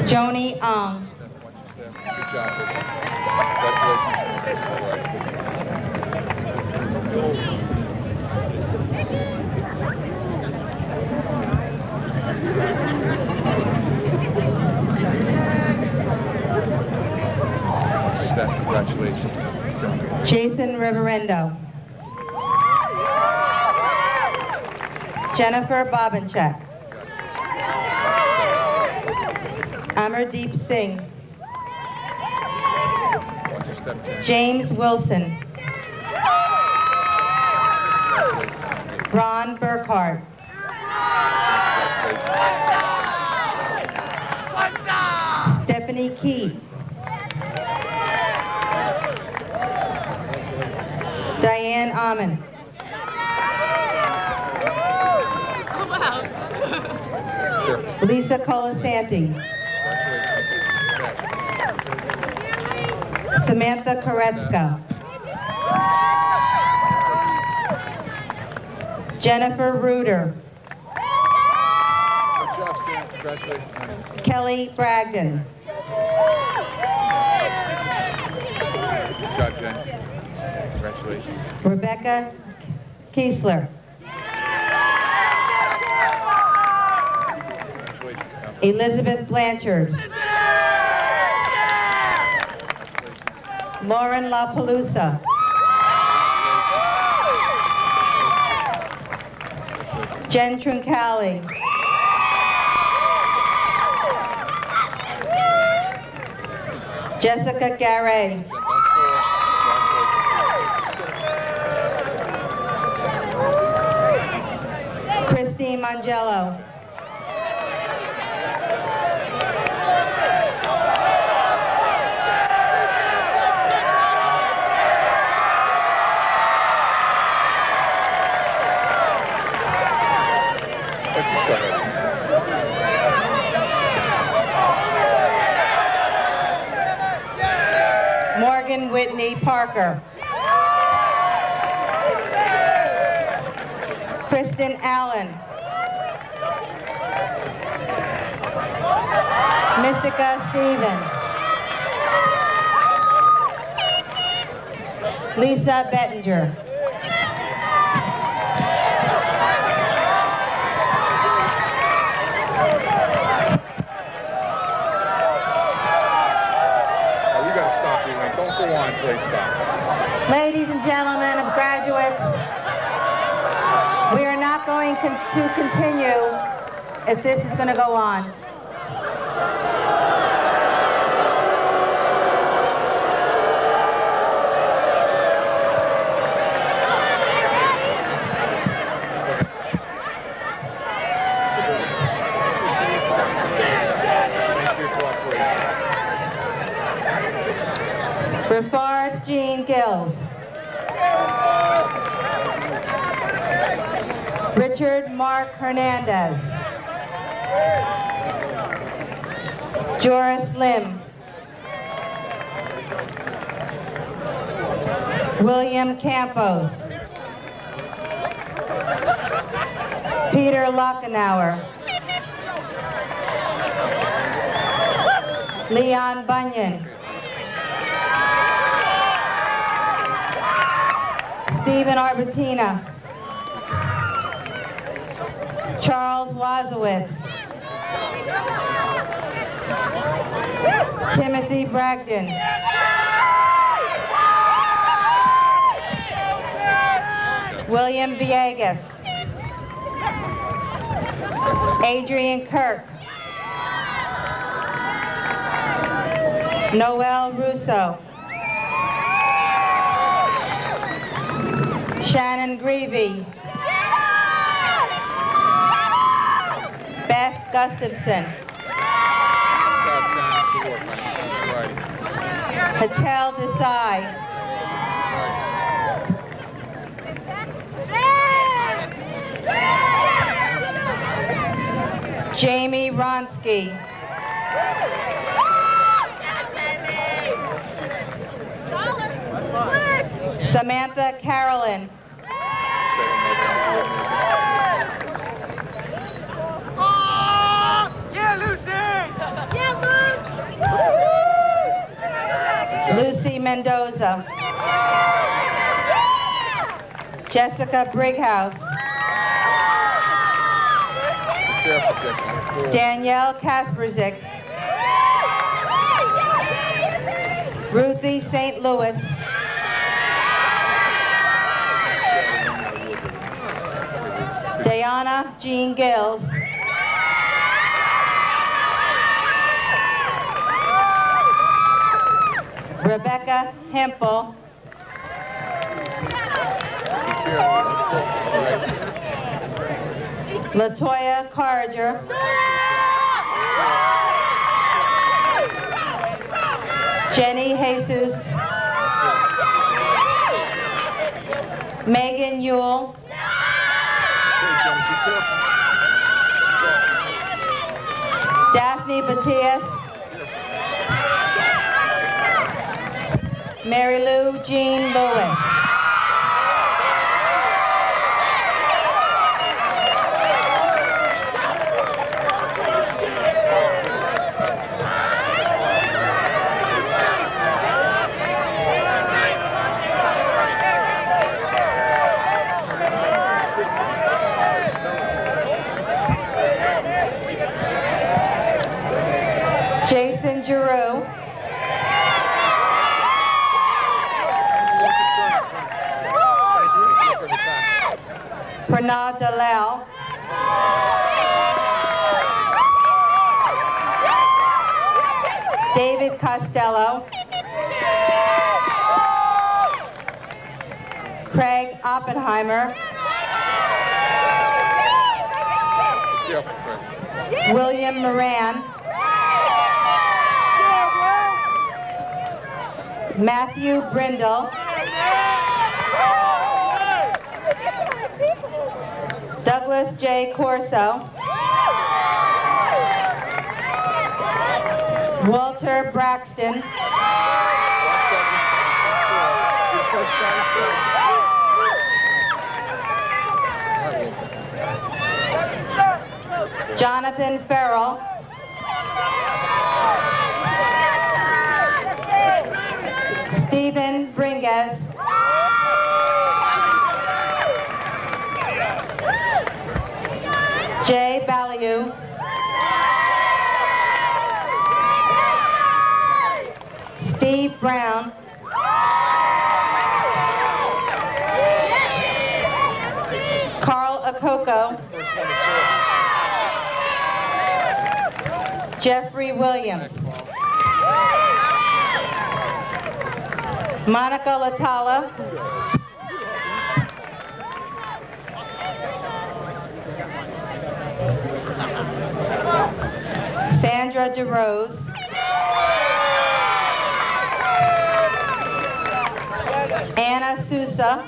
[SPEAKER 13] Joni Ong.
[SPEAKER 7] Good job. Congratulations.
[SPEAKER 13] Jason Reverendo. Jennifer Bobanchek. Amardeep Singh. James Wilson. Ron Burkhart. Stephanie Key. Diane Common. Lisa Colasanti. Samantha Koretska. Jennifer Reuter.
[SPEAKER 7] Good job, Sam. Congratulations, honey.
[SPEAKER 13] Kelly Bragdon.
[SPEAKER 7] Good job, Jen. Congratulations.
[SPEAKER 13] Rebecca Kiesler.
[SPEAKER 7] Congratulations, Tom.
[SPEAKER 13] Elizabeth Blanchard. Lauren LaPalooza. Jen Truncali. Jessica Garay. Christine Mangello.
[SPEAKER 7] Let's just go ahead.
[SPEAKER 13] Morgan Whitney Parker. Kristen Allen. Mystica Stevens. Lisa Bettinger.
[SPEAKER 7] You gotta stop, Elaine. Don't go on until you stop.
[SPEAKER 13] Ladies and gentlemen of graduates, we are not going to continue if this is going to go on. Rafard Jean Gills. Richard Mark Hernandez. Joris Lim. William Campos. Peter Lockenauer. Leon Bunyan. Stephen Arbutina. Charles Wazowitz. Timothy Bragdon. William Villegas. Adrian Kirk. Noel Russo. Shannon Greavy. Beth Gustafson. Patel Desai. Jamie Ronsky. Samantha Carolyn. Lucy Mendoza. Jessica Brighouse. Danielle Kasperzik. Ruthie St. Louis. Diana Jean Gills. Rebecca Hempel. Latoya Carriger. Jenny Jesus. Megan Yule, Daphne Batias, Mary Lou Jean Lewis. Jason Giroux, Pranav Dalal, David Costello, Craig Oppenheimer, William Moran, Matthew Brindle, Douglas J. Corso, Walter Braxton, Jonathan Farrell, Stephen Bringas, Jay Baliou, Steve Brown, Carl Akoko, Jeffrey Williams, Monica Latala, Sandra DeRose, Anna Sousa,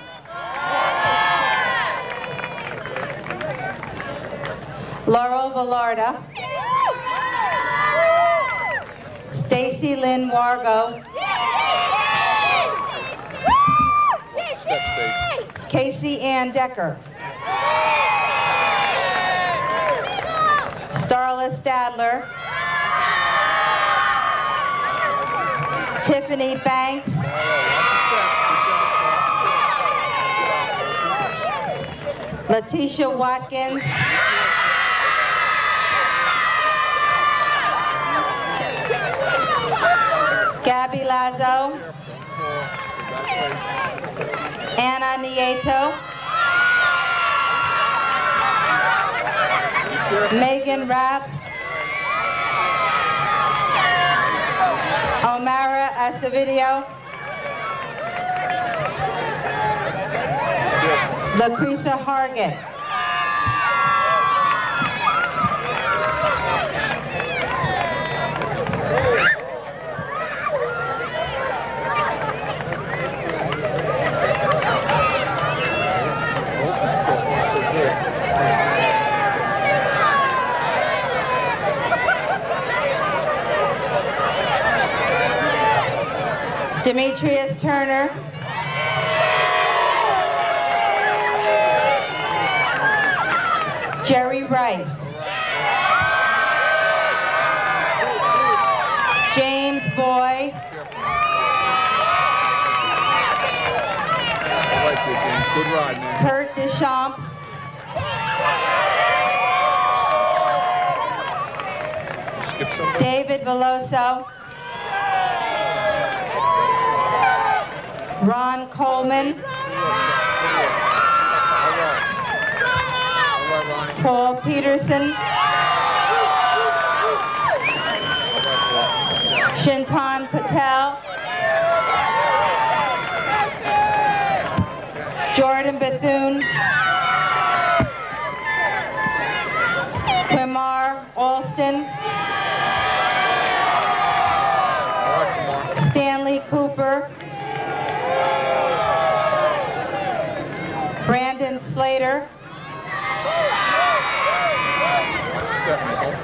[SPEAKER 13] Laurel Velarda, Stacy Lynn Wargo, Casey Ann Decker, Starla Stadler, Tiffany Banks, Letitia Watkins, Gabby Lazo, Anna Nieto, Megan Rapp, Omara Acevedo, Lucreza Hargett, Demetrius Turner, Jerry Rice, James Boy,
[SPEAKER 7] Good ride, man.
[SPEAKER 13] Kurt Deschamps,
[SPEAKER 7] Skip somebody.
[SPEAKER 13] David Veloso, Ron Coleman, Paul Peterson, Shintan Patel, Jordan Bethune, Quimar Alston, Stanley Cooper,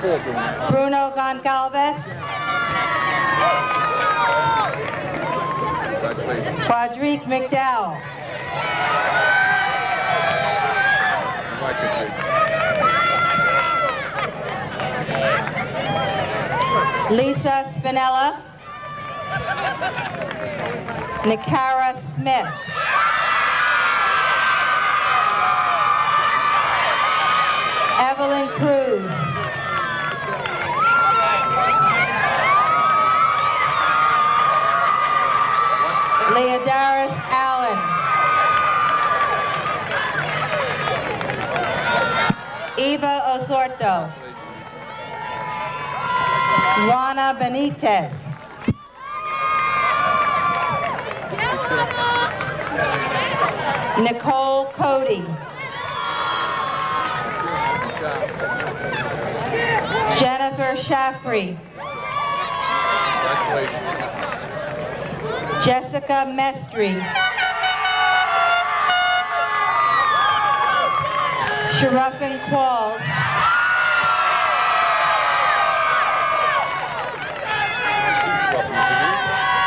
[SPEAKER 13] Bruno Goncalves. Quadrique McDowell. Lisa Spinella. Nicara Smith. Evelyn Cruz. Leodaris Allen. Eva Osorto. Juana Benitez. Nicole Cody. Jennifer Shaffrey. Jessica Mestry. Sharafin Qualls.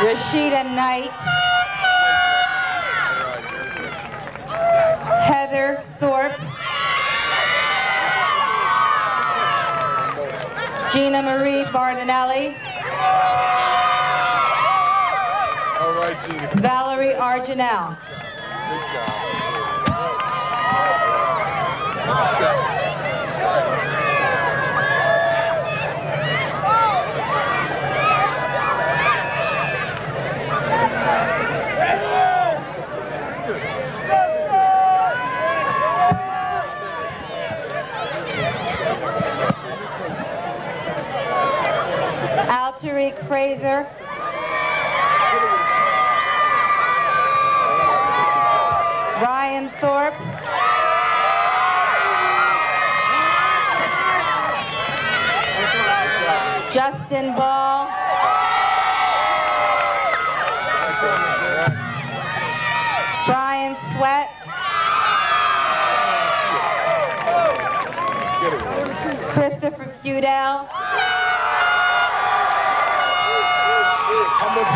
[SPEAKER 13] Rashida Knight. Heather Thorpe. Gina Marie Bardinelli.
[SPEAKER 7] All right, Gina.
[SPEAKER 13] Valerie Arginell.
[SPEAKER 7] Good job.
[SPEAKER 13] Tariq Fraser. Ryan Thorpe. Justin Ball. Brian Sweat. Christopher Feudel.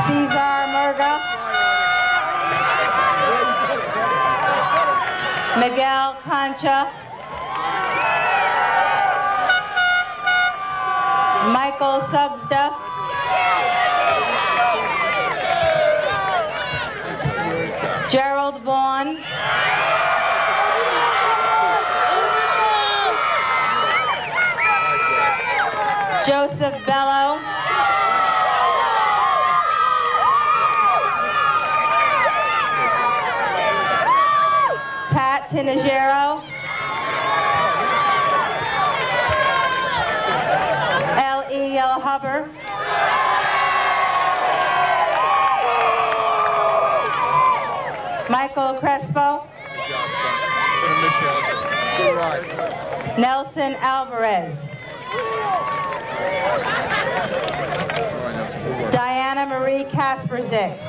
[SPEAKER 13] Cesar Murga. Miguel Concha. Michael Sugstuff. Gerald Vaughn. Joseph Bello. Pat Tinagero. L.E. Yellowhubber. Michael Crespo. Nelson Alvarez. Diana Marie Kasperzik.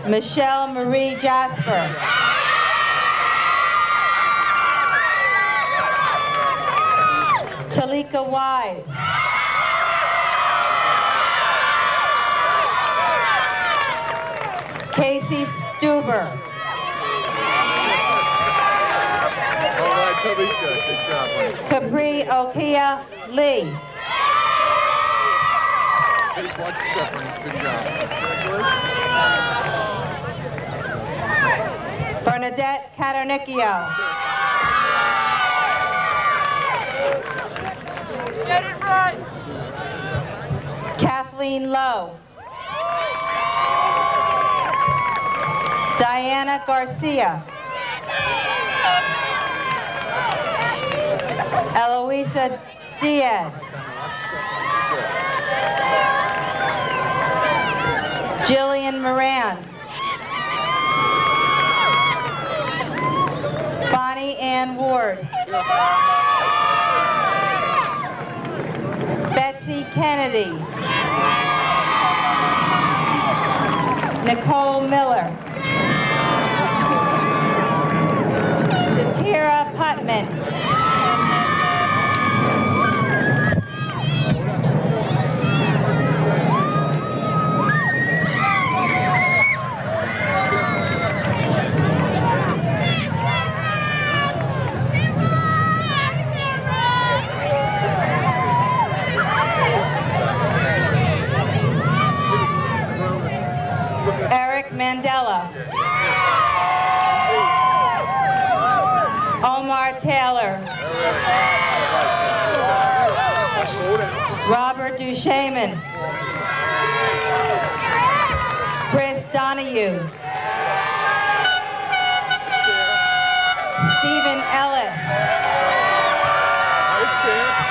[SPEAKER 13] Michelle Marie Jasper. Talika Wise. Casey Stuber.
[SPEAKER 7] All right, Talika, good job, honey.
[SPEAKER 13] Capri Okia Lee.
[SPEAKER 7] Just watch the step, honey. Good job.
[SPEAKER 13] Bernadette Caternicchio.
[SPEAKER 2] Get it right.
[SPEAKER 13] Kathleen Lowe. Diana Garcia. Eloisa Diaz. Jillian Moran. Bonnie Ann Ward. Betsy Kennedy. Nicole Miller. Shatira Putman. Taylor. Robert Duchemin. Chris Donahue. Stephen Ellis.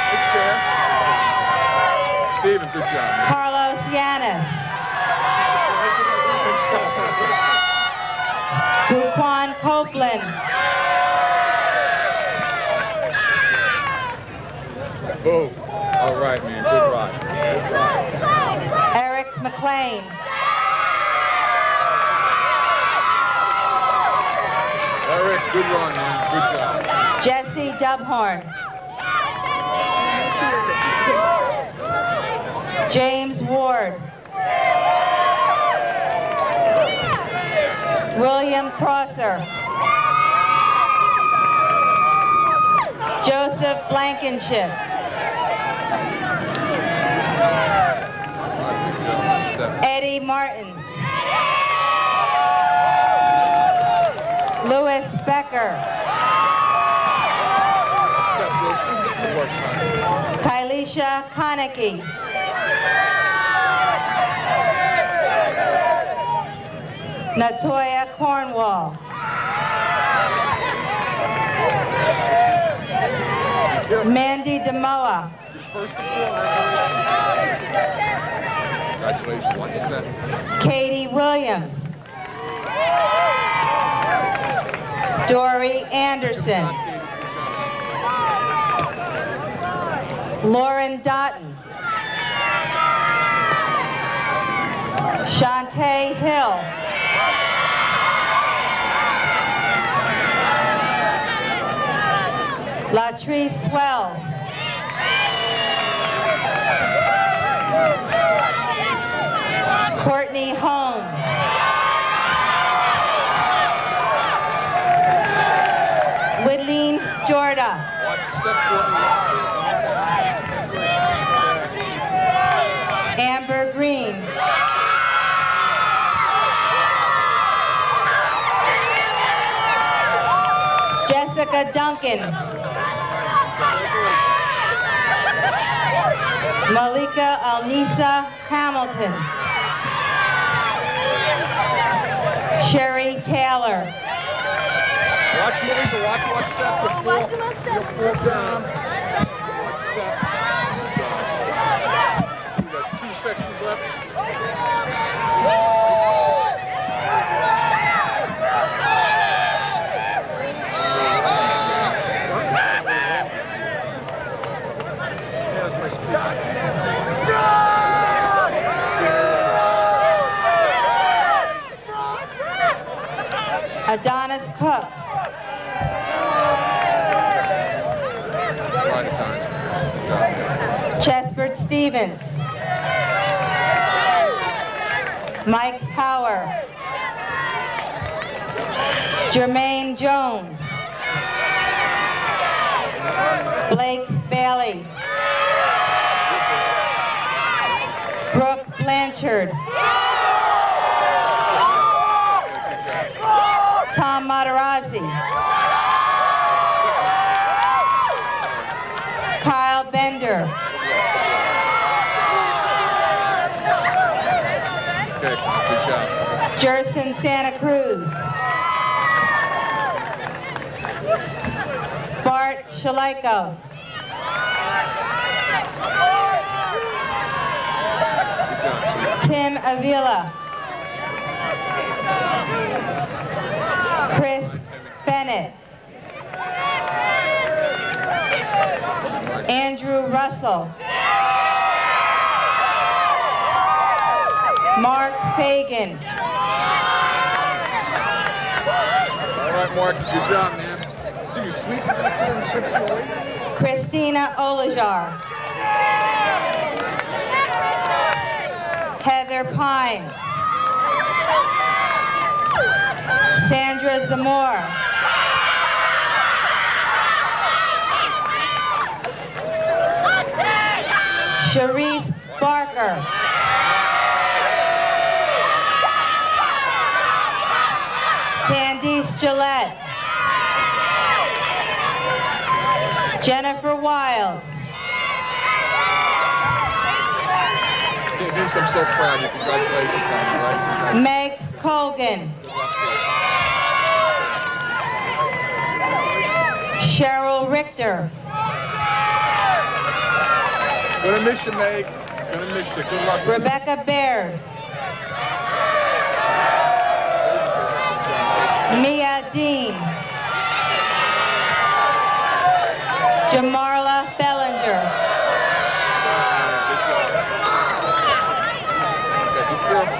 [SPEAKER 7] It's there. Stephen, good job.
[SPEAKER 13] Carlos Yanis. Buquan Copeland.
[SPEAKER 7] Oh, all right, man. Good ride.
[SPEAKER 13] Eric McLean.
[SPEAKER 7] Eric, good run, man. Good job.
[SPEAKER 13] Jesse Dubhorn. James Ward. William Crosser. Joseph Blankenship. Eddie Martin. Louis Becker. Kylisha Konecki. Natoya Cornwall. Mandy Demoa.
[SPEAKER 7] Congratulations. Watch that.
[SPEAKER 13] Katie Williams. Dory Anderson. Lauren Dotton. Shantae Hill. Latrice Swells. Courtney Holmes. Whitleen Jorda. Amber Green. Jessica Duncan. Malika Alnisa Hamilton. Sherry Taylor.
[SPEAKER 7] Watch Malika, watch step before you fall down. We got 2 sections left.
[SPEAKER 13] Adonis Cook. Chesbert Stevens. Mike Power. Jermaine Jones. Blake Bailey. Brooke Blanchard. Tom Materazzi. Kyle Bender.
[SPEAKER 7] Okay, good job.
[SPEAKER 13] Jerson Santa Cruz. Bart Shaliko. Tim Avila. Chris Bennett. Andrew Russell. Mark Fagan.
[SPEAKER 7] All right, Mark, good job, man. Do you sleep back there and shift your weight?
[SPEAKER 13] Christina Olajar. Heather Pines. Sandra Zamora. Sharice Barker. Candice Gillette.
[SPEAKER 14] I'm so proud of you. Congratulations, honey, all right?
[SPEAKER 13] Meg Colgan. Cheryl Richter.
[SPEAKER 14] Gonna miss you, Meg. Gonna miss you. Good luck.
[SPEAKER 13] Rebecca Baird. Mia Dean. Jamarla Bellinger.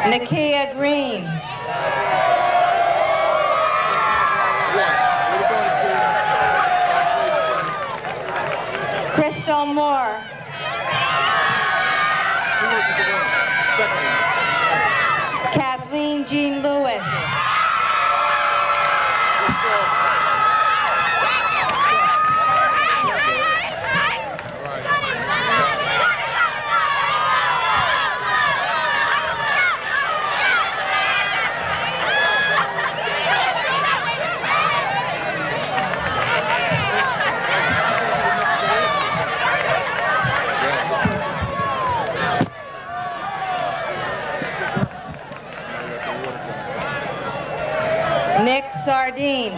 [SPEAKER 13] Nakia Green. Crystal Moore. Kathleen Jean Lewis. Nick Sardine.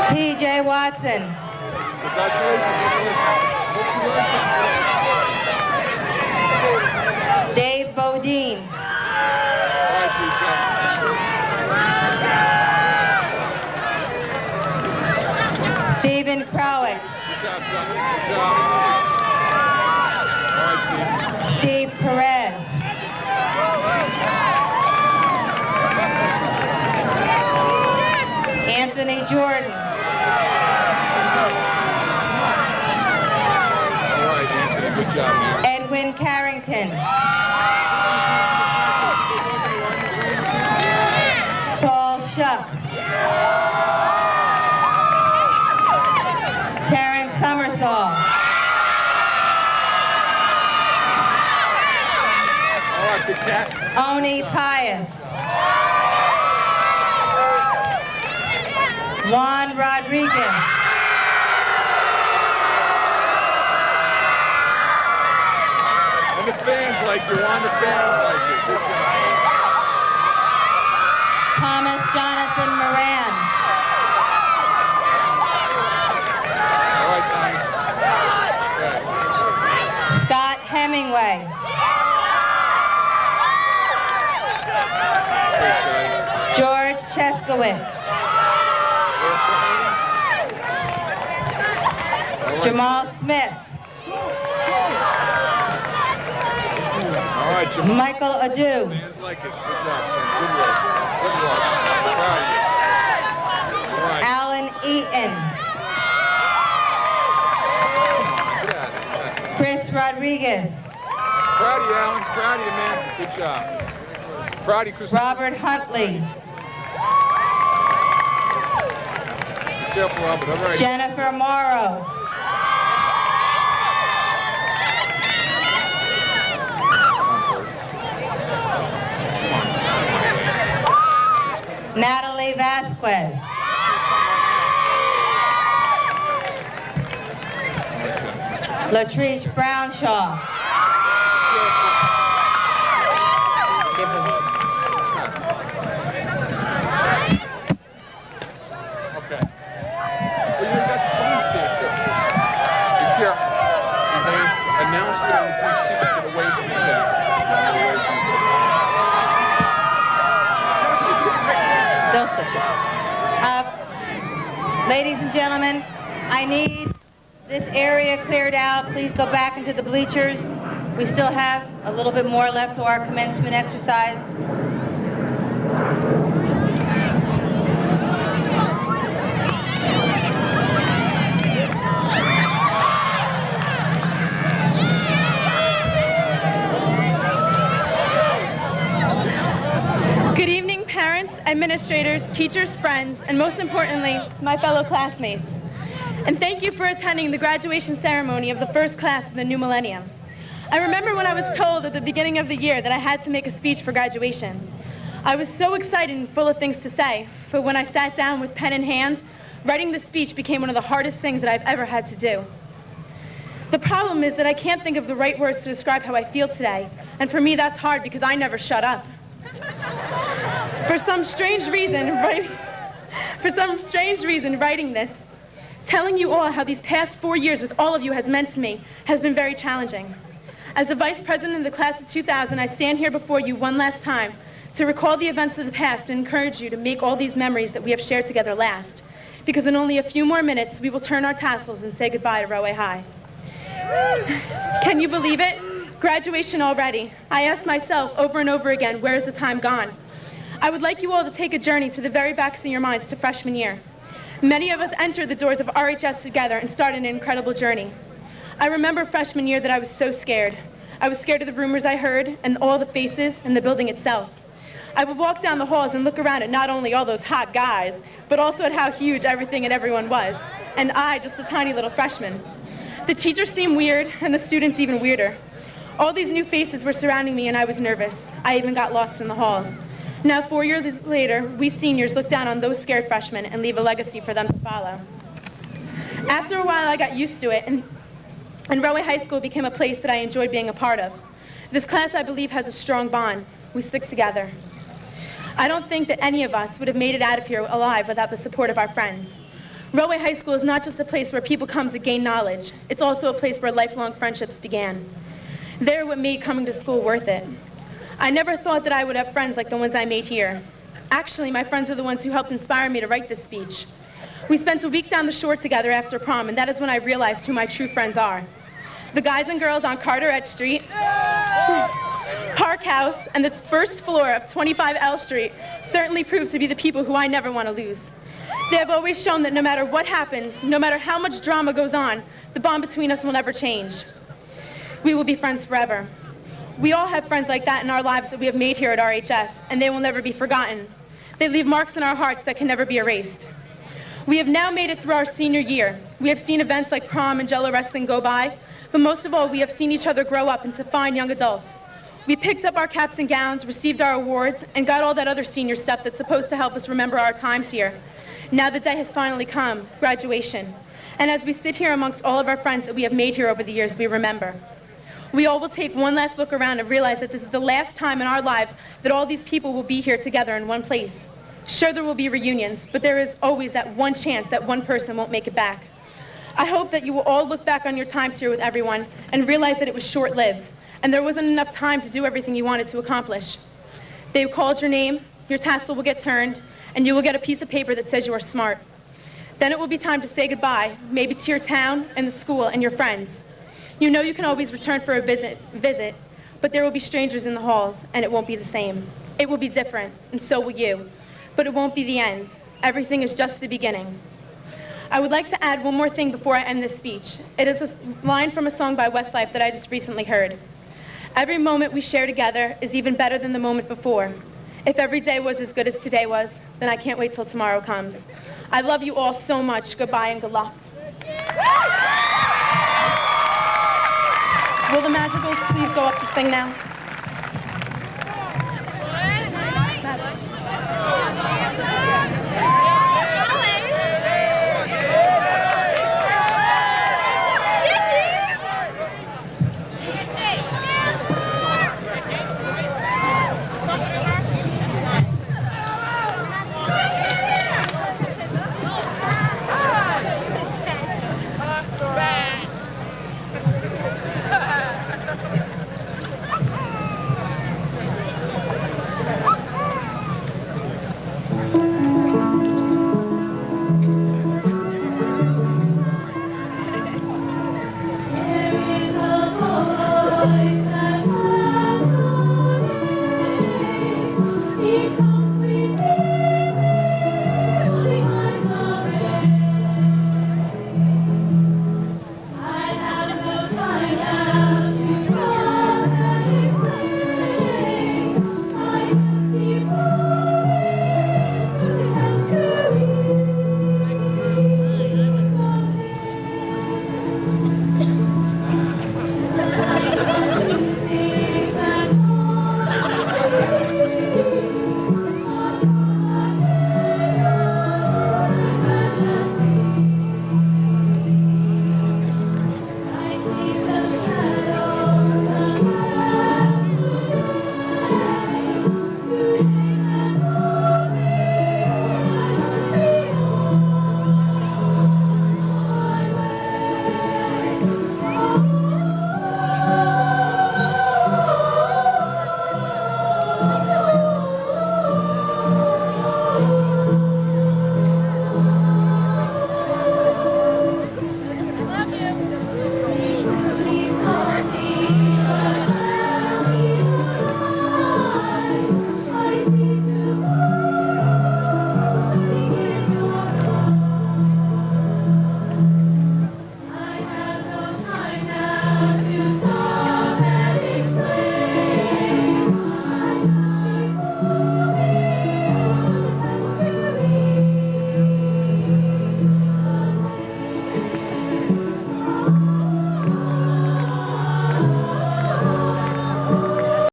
[SPEAKER 13] TJ Watson. Dave Bodine. Stephen Crowett. Steve Perez. Anthony Jordan.
[SPEAKER 14] All right, Anthony, good job, man.
[SPEAKER 13] Edwin Carrington. Paul Shuck. Terrence Summersall.
[SPEAKER 14] All right, good cat.
[SPEAKER 13] Oni Pius. Juan Rodriguez.
[SPEAKER 14] And the fans like you, Juan, the fans like you. Good job.
[SPEAKER 13] Thomas Jonathan Moran.
[SPEAKER 14] All right, Tommy. Okay.
[SPEAKER 13] Scott Hemingway. George Cheskowitz. Jamal Smith.
[SPEAKER 14] All right, Jamal.
[SPEAKER 13] Michael Adu.
[SPEAKER 14] Fans like it. Good job, Ken. Good work. Good work. Proud of you. All right.
[SPEAKER 13] Alan Eaton.
[SPEAKER 14] Get out of here.
[SPEAKER 13] Chris Rodriguez.
[SPEAKER 14] Proud of you, Alan. Proud of you, man. Good job. Proud of you, Chris.
[SPEAKER 13] Robert Huntley.
[SPEAKER 14] Careful, Robert. All right.
[SPEAKER 13] Jennifer Morrow. Natalie Vasquez. Latrice Brownshaw.
[SPEAKER 14] Okay. Well, you got the phones there, too. Be careful. There's an announcement on the free seat. Get away from the thing.
[SPEAKER 13] Those switches. Ladies and gentlemen, I need this area cleared out. Please go back into the bleachers. We still have a little bit more left to our commencement exercise.
[SPEAKER 10] Good evening, parents, administrators, teachers, friends, and most importantly, my fellow classmates. And thank you for attending the graduation ceremony of the first class of the new millennium. I remember when I was told at the beginning of the year that I had to make a speech for graduation. I was so excited and full of things to say, but when I sat down with pen in hand, writing the speech became one of the hardest things that I've ever had to do. The problem is that I can't think of the right words to describe how I feel today. And for me, that's hard because I never shut up. For some strange reason, writing this, telling you all how these past 4 years with all of you has meant to me has been very challenging. As the Vice President of the Class of 2000, I stand here before you one last time to recall the events of the past and encourage you to make all these memories that we have shared together last. Because in only a few more minutes, we will turn our tassels and say goodbye to Roway High. Can you believe it? Graduation already. I ask myself over and over again, where is the time gone? I would like you all to take a journey to the very backs of your minds to freshman year. Many of us entered the doors of RHS together and started an incredible journey. I remember freshman year that I was so scared. I was scared of the rumors I heard and all the faces and the building itself. I would walk down the halls and look around at not only all those hot guys, but also at how huge everything and everyone was. And I, just a tiny little freshman. The teachers seemed weird and the students even weirder. All these new faces were surrounding me and I was nervous. I even got lost in the halls. Now 4 years later, we seniors look down on those scared freshmen and leave a legacy for them to follow. After a while, I got used to it, and Roway High School became a place that I enjoyed being a part of. This class, I believe, has a strong bond. We stick together. I don't think that any of us would have made it out of here alive without the support of our friends. Roway High School is not just a place where people come to gain knowledge. It's also a place where lifelong friendships began. They're what made coming to school worth it. I never thought that I would have friends like the ones I made here. Actually, my friends are the ones who helped inspire me to write this speech. We spent a week down the shore together after prom, and that is when I realized who my true friends are. The guys and girls on Carteret Street, Park House, and the first floor of 25 L Street certainly proved to be the people who I never want to lose. They have always shown that no matter what happens, no matter how much drama goes on, the bond between us will never change. We will be friends forever. We all have friends like that in our lives that we have made here at RHS, and they will never be forgotten. They leave marks in our hearts that can never be erased. We have now made it through our senior year. We have seen events like prom and Jello wrestling go by, but most of all, we have seen each other grow up into fine young adults. We picked up our caps and gowns, received our awards, and got all that other senior stuff that's supposed to help us remember our times here. Now the day has finally come, graduation. And as we sit here amongst all of our friends that we have made here over the years, we remember. We all will take one last look around and realize that this is the last time in our lives that all these people will be here together in one place. Sure, there will be reunions, but there is always that one chance that one person won't make it back. I hope that you will all look back on your times here with everyone and realize that it was short-lived, and there wasn't enough time to do everything you wanted to accomplish. They called your name, your tassel will get turned, and you will get a piece of paper that says you are smart. Then it will be time to say goodbye, maybe to your town and the school and your friends. You know you can always return for a visit, but there will be strangers in the halls, and it won't be the same. It will be different, and so will you. But it won't be the end. Everything is just the beginning. I would like to add one more thing before I end this speech. It is a line from a song by Westlife that I just recently heard. Every moment we share together is even better than the moment before. If every day was as good as today was, then I can't wait till tomorrow comes. I love you all so much. Goodbye and good luck. Will the Magicals please go up to sing now?